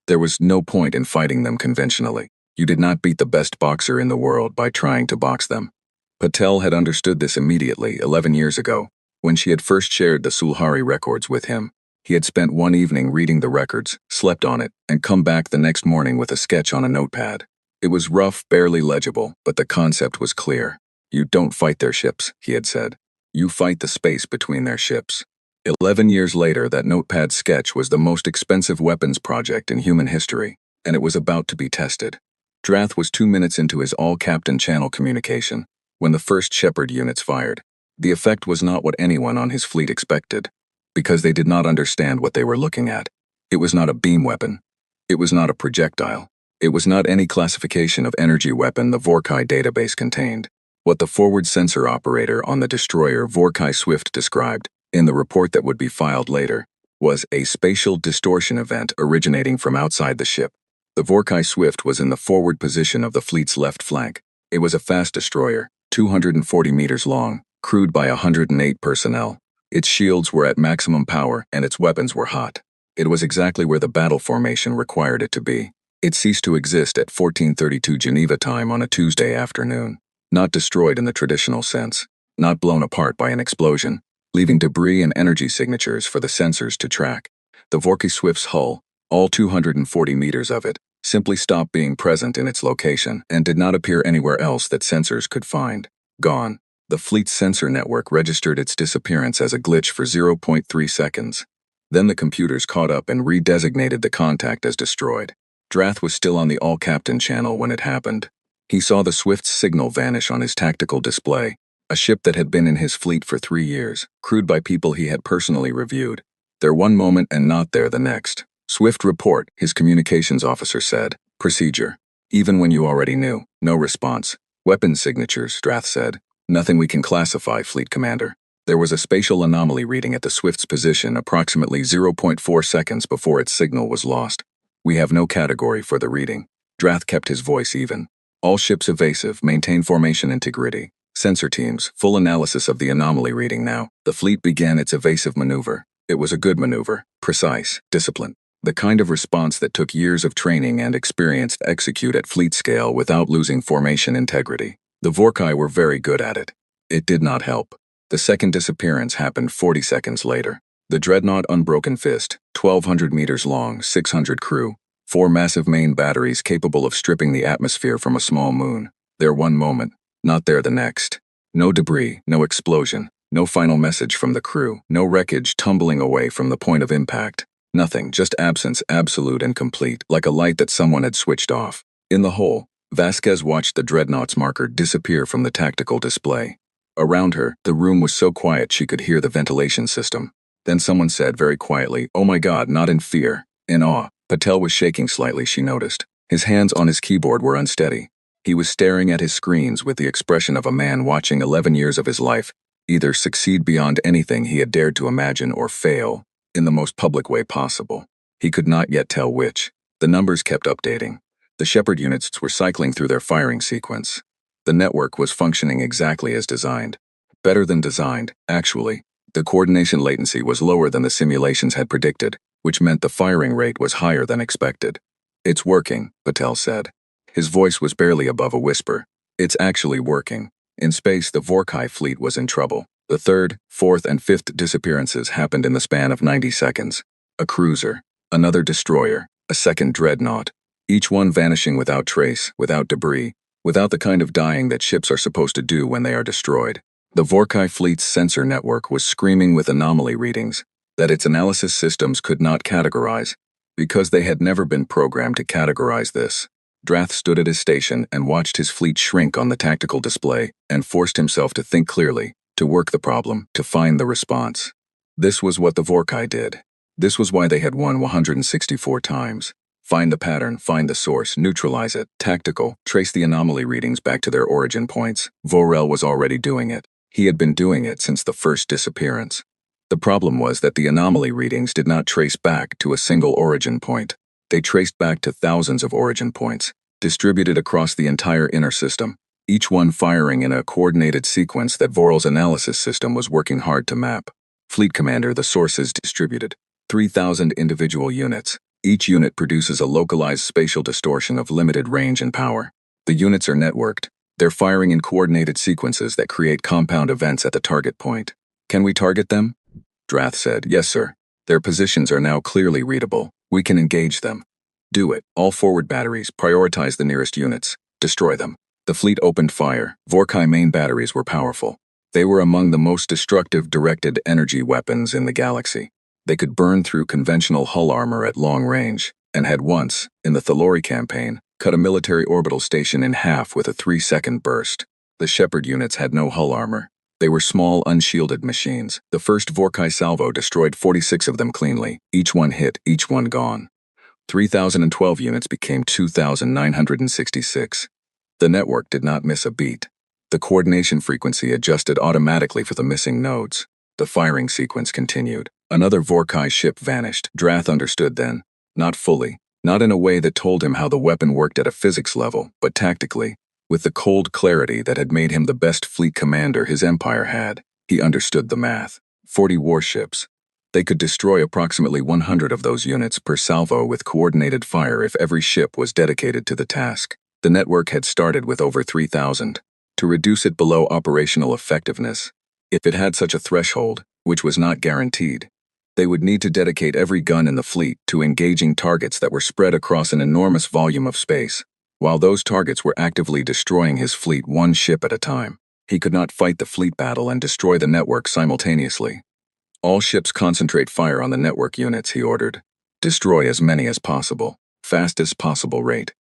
There was no point in fighting them conventionally. You did not beat the best boxer in the world by trying to box them. Patel had understood this immediately 11 years ago, when she had first shared the Sulhari records with him. He had spent one evening reading the records, slept on it, and come back the next morning with a sketch on a notepad. It was rough, barely legible, but the concept was clear. You don't fight their ships, he had said. You fight the space between their ships. 11 years later, that notepad sketch was the most expensive weapons project in human history, and it was about to be tested. Drath was 2 minutes into his all-captain channel communication when the first Shepard units fired. The effect was not what anyone on his fleet expected, because they did not understand what they were looking at. It was not a beam weapon. It was not a projectile. It was not any classification of energy weapon the Vorkai database contained. What the forward sensor operator on the destroyer Vorkai Swift described, in the report that would be filed later, was a spatial distortion event originating from outside the ship. The Vorkai Swift was in the forward position of the fleet's left flank. It was a fast destroyer, 240 meters long, crewed by 108 personnel. Its shields were at maximum power and its weapons were hot. It was exactly where the battle formation required it to be. It ceased to exist at 14:32 Geneva time on a Tuesday afternoon. Not destroyed in the traditional sense, not blown apart by an explosion, leaving debris and energy signatures for the sensors to track. The Vorkai Swift's hull, all 240 meters of it, simply stopped being present in its location and did not appear anywhere else that sensors could find. Gone. The fleet's sensor network registered its disappearance as a glitch for 0.3 seconds. Then the computers caught up and redesignated the contact as destroyed. Drath was still on the all-captain channel when it happened. He saw the Swift's signal vanish on his tactical display, a ship that had been in his fleet for 3 years, crewed by people he had personally reviewed. There one moment and not there the next. Swift report, his communications officer said. Procedure. Even when you already knew. No response. Weapons signatures, Drath said. Nothing we can classify, Fleet Commander. There was a spatial anomaly reading at the Swift's position approximately 0.4 seconds before its signal was lost. We have no category for the reading. Drath kept his voice even. All ships evasive, maintain formation integrity. Sensor teams, full analysis of the anomaly reading now. The fleet began its evasive maneuver. It was a good maneuver, precise, disciplined. The kind of response that took years of training and experience to execute at fleet scale without losing formation integrity. The Vorkai were very good at it. It did not help. The second disappearance happened 40 seconds later. The dreadnought Unbroken Fist, 1,200 meters long, 600 crew, 4 massive main batteries capable of stripping the atmosphere from a small moon. There one moment, not there the next. No debris, no explosion, no final message from the crew, no wreckage tumbling away from the point of impact. Nothing, just absence, absolute and complete, like a light that someone had switched off. In the hole, Vasquez watched the dreadnought's marker disappear from the tactical display. Around her, the room was so quiet she could hear the ventilation system. Then someone said very quietly, "Oh my God," not in fear, in awe. Patel was shaking slightly, she noticed. His hands on his keyboard were unsteady. He was staring at his screens with the expression of a man watching 11 years of his life either succeed beyond anything he had dared to imagine or fail in the most public way possible. He could not yet tell which. The numbers kept updating. The Shepard units were cycling through their firing sequence. The network was functioning exactly as designed. Better than designed, actually. The coordination latency was lower than the simulations had predicted, which meant the firing rate was higher than expected. "It's working," Patel said. His voice was barely above a whisper. "It's actually working." In space, the Vorkai fleet was in trouble. The third, fourth, and fifth disappearances happened in the span of 90 seconds. A cruiser, another destroyer, a second dreadnought, each one vanishing without trace, without debris, without the kind of dying that ships are supposed to do when they are destroyed. The Vorkai fleet's sensor network was screaming with anomaly readings that its analysis systems could not categorize, because they had never been programmed to categorize this. Drath stood at his station and watched his fleet shrink on the tactical display and forced himself to think clearly, to work the problem, to find the response. This was what the Vorkai did. This was why they had won 164 times. Find the pattern, find the source, neutralize it, tactical, trace the anomaly readings back to their origin points. Vorel was already doing it. He had been doing it since the first disappearance. The problem was that the anomaly readings did not trace back to a single origin point. They traced back to thousands of origin points, distributed across the entire inner system, each one firing in a coordinated sequence that Vorel's analysis system was working hard to map. Fleet Commander, the source is distributed. 3,000 individual units. Each unit produces a localized spatial distortion of limited range and power. The units are networked. They're firing in coordinated sequences that create compound events at the target point. "Can we target them?" Drath said. "Yes, sir. Their positions are now clearly readable. We can engage them." "Do it. All forward batteries, prioritize the nearest units. Destroy them." The fleet opened fire. Vorkai main batteries were powerful. They were among the most destructive directed energy weapons in the galaxy. They could burn through conventional hull armor at long range, and had once, in the Thalori campaign, cut a military orbital station in half with a 3-second burst. The Shepard units had no hull armor. They were small, unshielded machines. The first Vorkai salvo destroyed 46 of them cleanly, each one hit, each one gone. 3,012 units became 2,966. The network did not miss a beat. The coordination frequency adjusted automatically for the missing nodes. The firing sequence continued. Another Vorkai ship vanished. Drath understood then. Not fully. Not in a way that told him how the weapon worked at a physics level, but tactically. With the cold clarity that had made him the best fleet commander his empire had, he understood the math. 40 warships. They could destroy approximately 100 of those units per salvo with coordinated fire if every ship was dedicated to the task. The network had started with over 3,000. To reduce it below operational effectiveness, if it had such a threshold, which was not guaranteed, they would need to dedicate every gun in the fleet to engaging targets that were spread across an enormous volume of space. While those targets were actively destroying his fleet one ship at a time, he could not fight the fleet battle and destroy the network simultaneously. "All ships concentrate fire on the network units," he ordered. "Destroy as many as possible, fastest possible rate."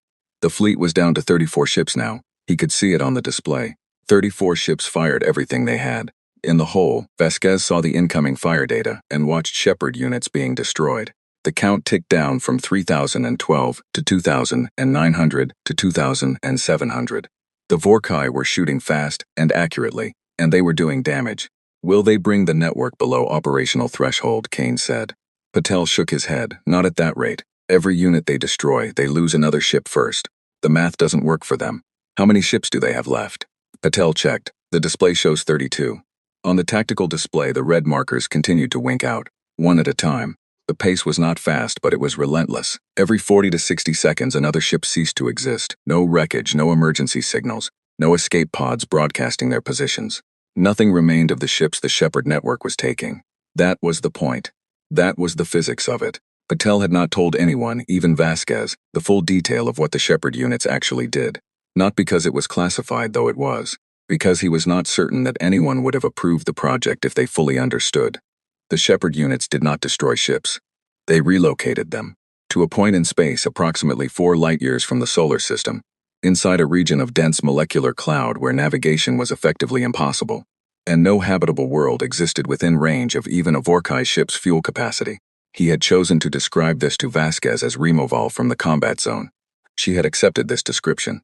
The fleet was down to 34 ships now. He could see it on the display. 34 ships fired everything they had. In the hole, Vasquez saw the incoming fire data and watched Shepard units being destroyed. The count ticked down from 3,012 to 2,900 to 2,700. The Vorkai were shooting fast and accurately, and they were doing damage. "Will they bring the network below operational threshold?" Kane said. Patel shook his head. "Not at that rate. Every unit they destroy, they lose another ship first. The math doesn't work for them. How many ships do they have left?" Patel checked. The display shows 32. On the tactical display, the red markers continued to wink out, one at a time. The pace was not fast, but it was relentless. Every 40 to 60 seconds, another ship ceased to exist. No wreckage, no emergency signals, no escape pods broadcasting their positions. Nothing remained of the ships the Shepard network was taking. That was the point. That was the physics of it. Patel had not told anyone, even Vasquez, the full detail of what the Shepherd units actually did. Not because it was classified, though it was. Because he was not certain that anyone would have approved the project if they fully understood. The Shepherd units did not destroy ships. They relocated them to a point in space approximately 4 light-years from the solar system, inside a region of dense molecular cloud where navigation was effectively impossible, and no habitable world existed within range of even a Vorkai ship's fuel capacity. He had chosen to describe this to Vasquez as removal from the combat zone. She had accepted this description.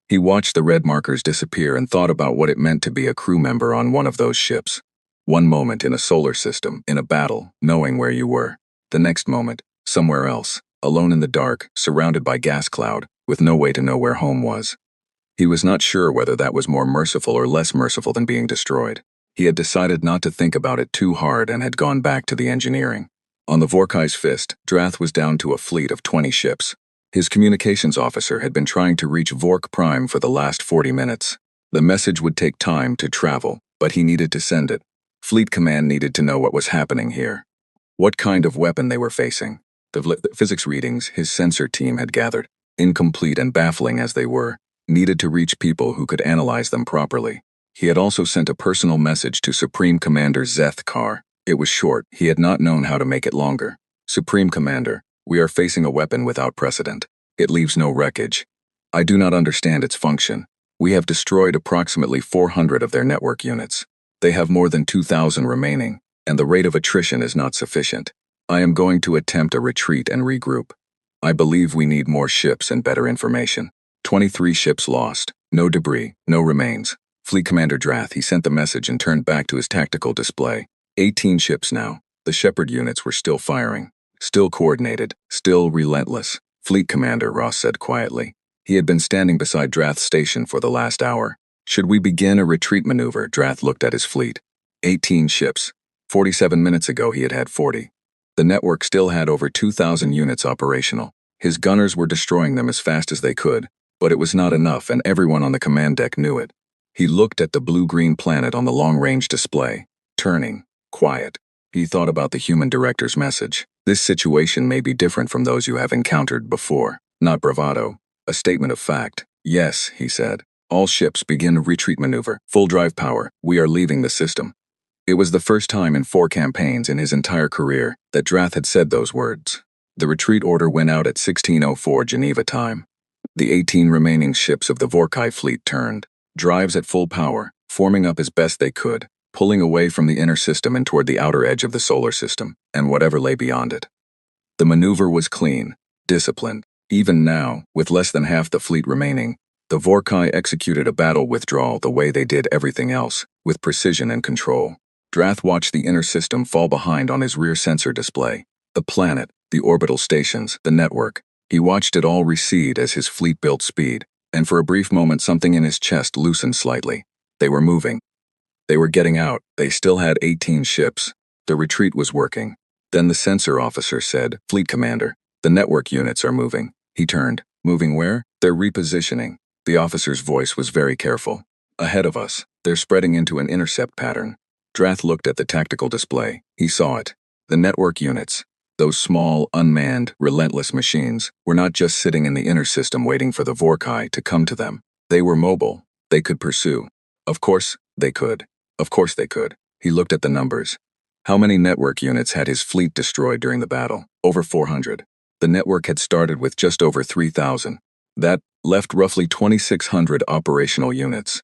He watched the red markers disappear and thought about what it meant to be a crew member on one of those ships. One moment in a solar system, in a battle, knowing where you were. The next moment, somewhere else, alone in the dark, surrounded by gas cloud, with no way to know where home was. He was not sure whether that was more merciful or less merciful than being destroyed. He had decided not to think about it too hard and had gone back to the engineering. On the Vorkai's Fist, Drath was down to a fleet of 20 ships. His communications officer had been trying to reach Vork Prime for the last 40 minutes. The message would take time to travel, but he needed to send it. Fleet Command needed to know what was happening here. What kind of weapon they were facing. The physics readings his sensor team had gathered, incomplete and baffling as they were, needed to reach people who could analyze them properly. He had also sent a personal message to Supreme Commander Zeth Kar. It was short. He had not known how to make it longer. Supreme Commander, we are facing a weapon without precedent. It leaves no wreckage. I do not understand its function. We have destroyed approximately 400 of their network units. They have more than 2,000 remaining, and the rate of attrition is not sufficient. I am going to attempt a retreat and regroup. I believe we need more ships and better information. 23 ships lost. No debris, no remains. Fleet Commander Drath, he sent the message and turned back to his tactical display. 18 ships now. The Shepherd units were still firing. Still coordinated, still relentless. Fleet Commander, Ross said quietly. He had been standing beside Drath's station for the last hour. Should we begin a retreat maneuver? Drath looked at his fleet. 18 ships. 47 minutes ago he had had 40. The network still had over 2,000 units operational. His gunners were destroying them as fast as they could, but it was not enough and everyone on the command deck knew it. He looked at the blue-green planet on the long-range display, turning, quiet. He thought about the human director's message. This situation may be different from those you have encountered before. Not bravado. A statement of fact. Yes, he said. All ships begin a retreat maneuver. Full drive power. We are leaving the system. It was the first time in 4 campaigns in his entire career that Drath had said those words. The retreat order went out at 16:04 Geneva time. The 18 remaining ships of the Vorkai fleet turned. Drives at full power, forming up as best they could, pulling away from the inner system and toward the outer edge of the solar system, and whatever lay beyond it. The maneuver was clean, disciplined. Even now, with less than half the fleet remaining, the Vorkai executed a battle withdrawal the way they did everything else, with precision and control. Drath watched the inner system fall behind on his rear sensor display. The planet, the orbital stations, the network. He watched it all recede as his fleet built speed, and for a brief moment something in his chest loosened slightly. They were moving. They were getting out. They still had 18 ships. The retreat was working. Then the sensor officer said, Fleet Commander, the network units are moving. He turned. Moving where? They're repositioning. The officer's voice was very careful. Ahead of us. They're spreading into an intercept pattern. Drath looked at the tactical display. He saw it. The network units, those small, unmanned, relentless machines, were not just sitting in the inner system waiting for the Vorkai to come to them. They were mobile. They could pursue. Of course, they could. Of course they could. He looked at the numbers. How many network units had his fleet destroyed during the battle? Over 400. The network had started with just over 3,000. That left roughly 2,600 operational units.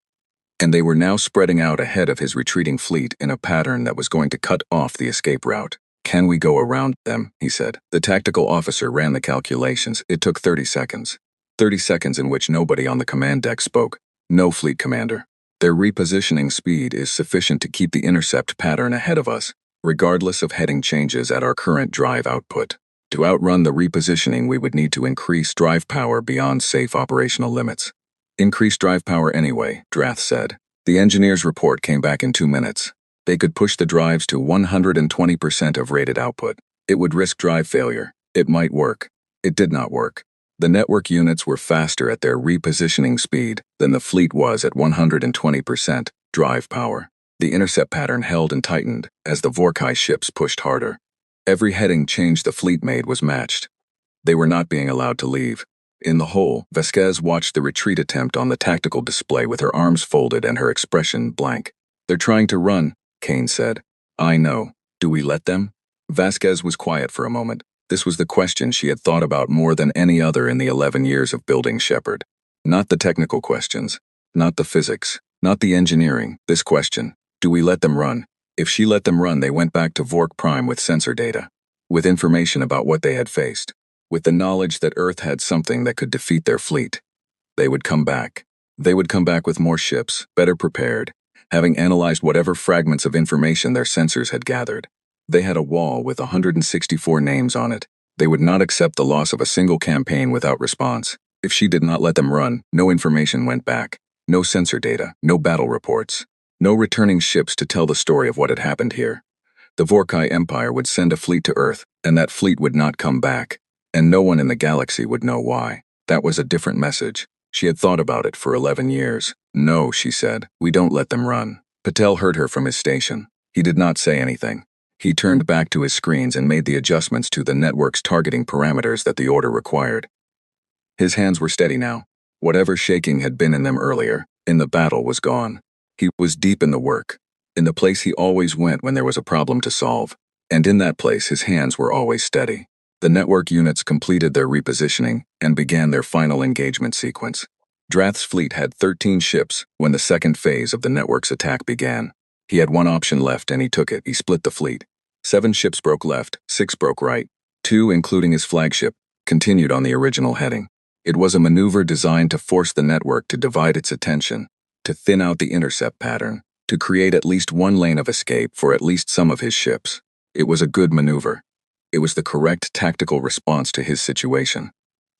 And they were now spreading out ahead of his retreating fleet in a pattern that was going to cut off the escape route. Can we go around them? He said. The tactical officer ran the calculations. It took 30 seconds. 30 seconds in which nobody on the command deck spoke. No fleet commander. Their repositioning speed is sufficient to keep the intercept pattern ahead of us, regardless of heading changes at our current drive output. To outrun the repositioning, we would need to increase drive power beyond safe operational limits. Increase drive power anyway, Drath said. The engineer's report came back in 2 minutes. They could push the drives to 120% of rated output. It would risk drive failure. It might work. It did not work. The network units were faster at their repositioning speed than the fleet was at 120% drive power. The intercept pattern held and tightened as the Vorkai ships pushed harder. Every heading change the fleet made was matched. They were not being allowed to leave. In the hole, Vasquez watched the retreat attempt on the tactical display with her arms folded and her expression blank. "They're trying to run," Kane said. "I know. Do we let them?" Vasquez was quiet for a moment. This was the question she had thought about more than any other in the 11 years of building Shepard. Not the technical questions, not the physics, not the engineering. This question: do we let them run? If she let them run, they went back to Vork Prime with sensor data, with information about what they had faced, with the knowledge that Earth had something that could defeat their fleet. They would come back. They would come back with more ships, better prepared, having analyzed whatever fragments of information their sensors had gathered. They had a wall with 164 names on it. They would not accept the loss of a single campaign without response. If she did not let them run, no information went back. No sensor data, no battle reports, no returning ships to tell the story of what had happened here. The Vorkai Empire would send a fleet to Earth, and that fleet would not come back. And no one in the galaxy would know why. That was a different message. She had thought about it for 11 years. "No," she said, "we don't let them run." Patel heard her from his station. He did not say anything. He turned back to his screens and made the adjustments to the network's targeting parameters that the order required. His hands were steady now. Whatever shaking had been in them earlier, in the battle, was gone. He was deep in the work, in the place he always went when there was a problem to solve. And in that place, his hands were always steady. The network units completed their repositioning and began their final engagement sequence. Drath's fleet had 13 ships when the second phase of the network's attack began. He had one option left and he took it. He split the fleet. 7 ships broke left, 6 broke right. 2, including his flagship, continued on the original heading. It was a maneuver designed to force the network to divide its attention, to thin out the intercept pattern, to create at least one lane of escape for at least some of his ships. It was a good maneuver. It was the correct tactical response to his situation.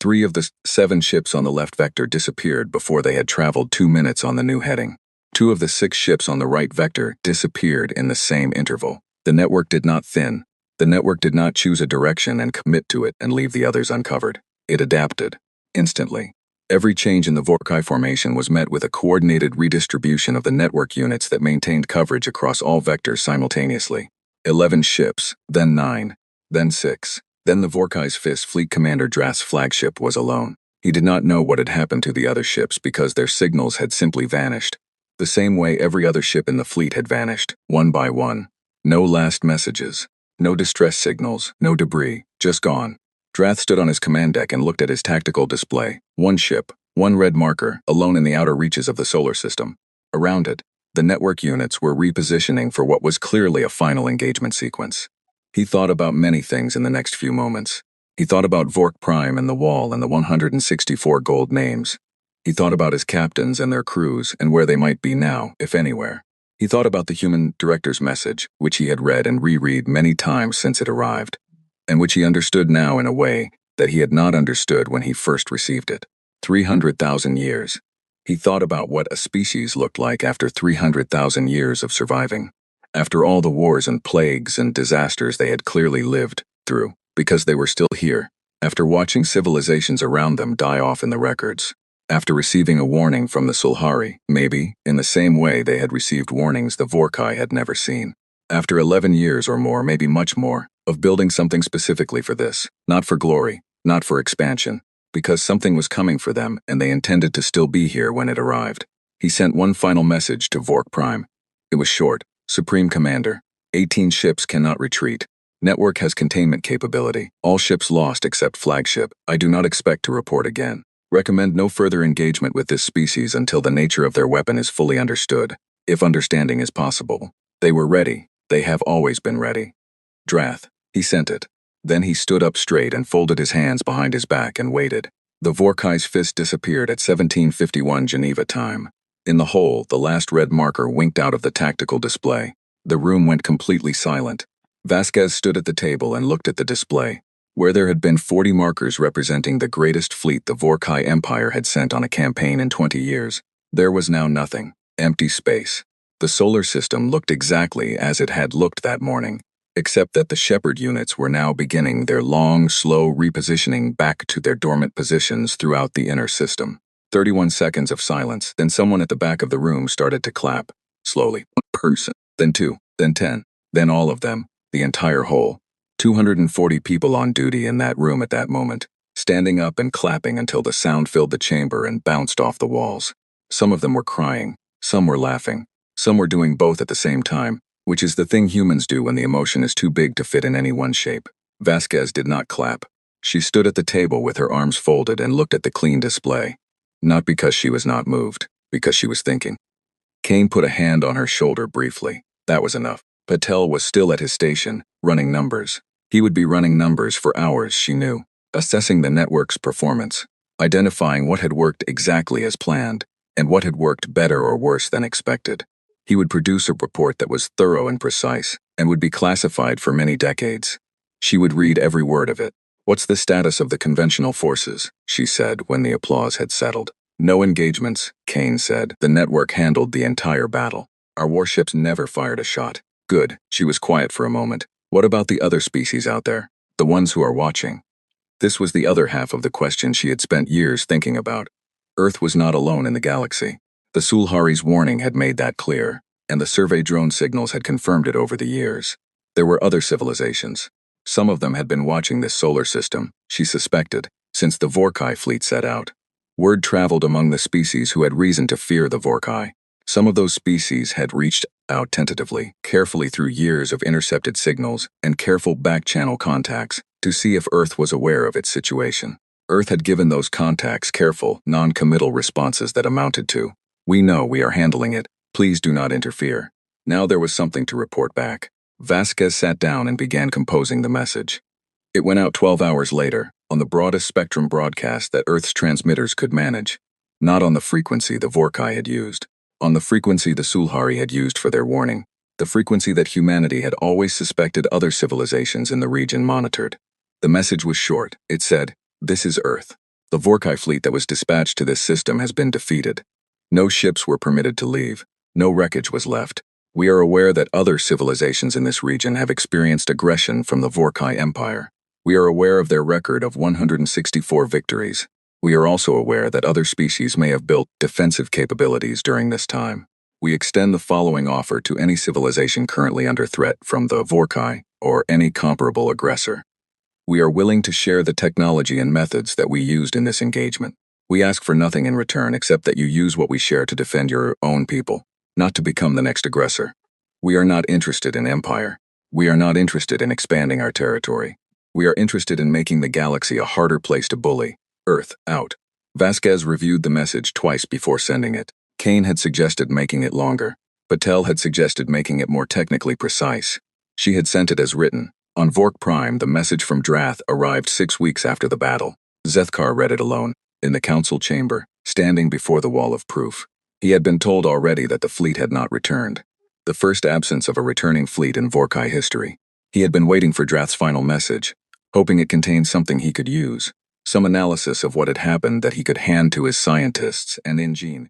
3 of the 7 ships on the left vector disappeared before they had traveled 2 minutes on the new heading. 2 of the 6 ships on the right vector disappeared in the same interval. The network did not thin. The network did not choose a direction and commit to it and leave the others uncovered. It adapted. Instantly. Every change in the Vorkai formation was met with a coordinated redistribution of the network units that maintained coverage across all vectors simultaneously. 11 ships, then 9, then 6. Then the Vorkai's Fist Fleet Commander Drath's flagship was alone. He did not know what had happened to the other ships because their signals had simply vanished. The same way every other ship in the fleet had vanished, one by one. No last messages. No distress signals, no debris, just gone. Drath stood on his command deck and looked at his tactical display. One ship, one red marker, alone in the outer reaches of the solar system. Around it, the network units were repositioning for what was clearly a final engagement sequence. He thought about many things in the next few moments. He thought about Vork Prime and the wall and the 164 gold names. He thought about his captains and their crews and where they might be now, if anywhere. He thought about the human director's message, which he had read and reread many times since it arrived, and which he understood now in a way that he had not understood when he first received it. 300,000 years. He thought about what a species looked like after 300,000 years of surviving, after all the wars and plagues and disasters they had clearly lived through, because they were still here, after watching civilizations around them die off in the records, after receiving a warning from the Sulhari, maybe, in the same way they had received warnings the Vorkai had never seen. After 11 years or more, maybe much more, of building something specifically for this, not for glory, not for expansion, because something was coming for them and they intended to still be here when it arrived. He sent one final message to Vork Prime. It was short. Supreme Commander, 18 ships cannot retreat. Network has containment capability. All ships lost except flagship. I do not expect to report again. Recommend no further engagement with this species until the nature of their weapon is fully understood, if understanding is possible. They were ready. They have always been ready. Drath. He sent it. Then he stood up straight and folded his hands behind his back and waited. The Vorkai's Fist disappeared at 1751 Geneva time. In the hole, the last red marker winked out of the tactical display. The room went completely silent. Vasquez stood at the table and looked at the display. Where there had been 40 markers representing the greatest fleet the Vorkai Empire had sent on a campaign in 20 years, there was now nothing. Empty space. The solar system looked exactly as it had looked that morning, except that the Shepard units were now beginning their long, slow repositioning back to their dormant positions throughout the inner system. 31 seconds of silence, then someone at the back of the room started to clap. slowly. One person, then two, then 10, then all of them, the entire whole. 240 people on duty in that room at that moment, standing up and clapping until the sound filled the chamber and bounced off the walls. Some of them were crying, some were laughing, some were doing both at the same time, which is the thing humans do when the emotion is too big to fit in any one shape. Vasquez did not clap. She stood at the table with her arms folded and looked at the clean display. Not because she was not moved, because she was thinking. Kane put a hand on her shoulder briefly. That was enough. Patel was still at his station, running numbers. He would be running numbers for hours, she knew, assessing the network's performance, identifying what had worked exactly as planned, and what had worked better or worse than expected. He would produce a report that was thorough and precise, and would be classified for many decades. She would read every word of it. "What's the status of the conventional forces?" she said when the applause had settled. "No engagements," Kane said. "The network handled the entire battle. Our warships never fired a shot." "Good." She was quiet for a moment. "What about the other species out there? The ones who are watching?" This was the other half of the question she had spent years thinking about. Earth was not alone in the galaxy. The Sulhari's warning had made that clear, and the survey drone signals had confirmed it over the years. There were other civilizations. Some of them had been watching this solar system, she suspected, since the Vorkai fleet set out. Word traveled among the species who had reason to fear the Vorkai. Some of those species had reached out tentatively, carefully through years of intercepted signals and careful back-channel contacts, to see if Earth was aware of its situation. Earth had given those contacts careful, non-committal responses that amounted to, "We know we are handling it. Please do not interfere." Now there was something to report back. Vasquez sat down and began composing the message. It went out 12 hours later, on the broadest spectrum broadcast that Earth's transmitters could manage. Not on the frequency the Vorkai had used. On the frequency the Sulhari had used for their warning. The frequency that humanity had always suspected other civilizations in the region monitored. The message was short. It said, "This is Earth. The Vorkai fleet that was dispatched to this system has been defeated. No ships were permitted to leave. No wreckage was left. We are aware that other civilizations in this region have experienced aggression from the Vorkai Empire. We are aware of their record of 164 victories. We are also aware that other species may have built defensive capabilities during this time. We extend the following offer to any civilization currently under threat from the Vorkai or any comparable aggressor. We are willing to share the technology and methods that we used in this engagement. We ask for nothing in return except that you use what we share to defend your own people, not to become the next aggressor. We are not interested in empire. We are not interested in expanding our territory. We are interested in making the galaxy a harder place to bully. Earth, out." Vasquez reviewed the message twice before sending it. Kane had suggested making it longer. Patel had suggested making it more technically precise. She had sent it as written. On Vork Prime, the message from Drath arrived 6 weeks after the battle. Zethkar read it alone, in the council chamber, standing before the wall of proof. He had been told already that the fleet had not returned. The first absence of a returning fleet in Vorkai history. He had been waiting for Drath's final message, hoping it contained something he could use, some analysis of what had happened that he could hand to his scientists and Ingene.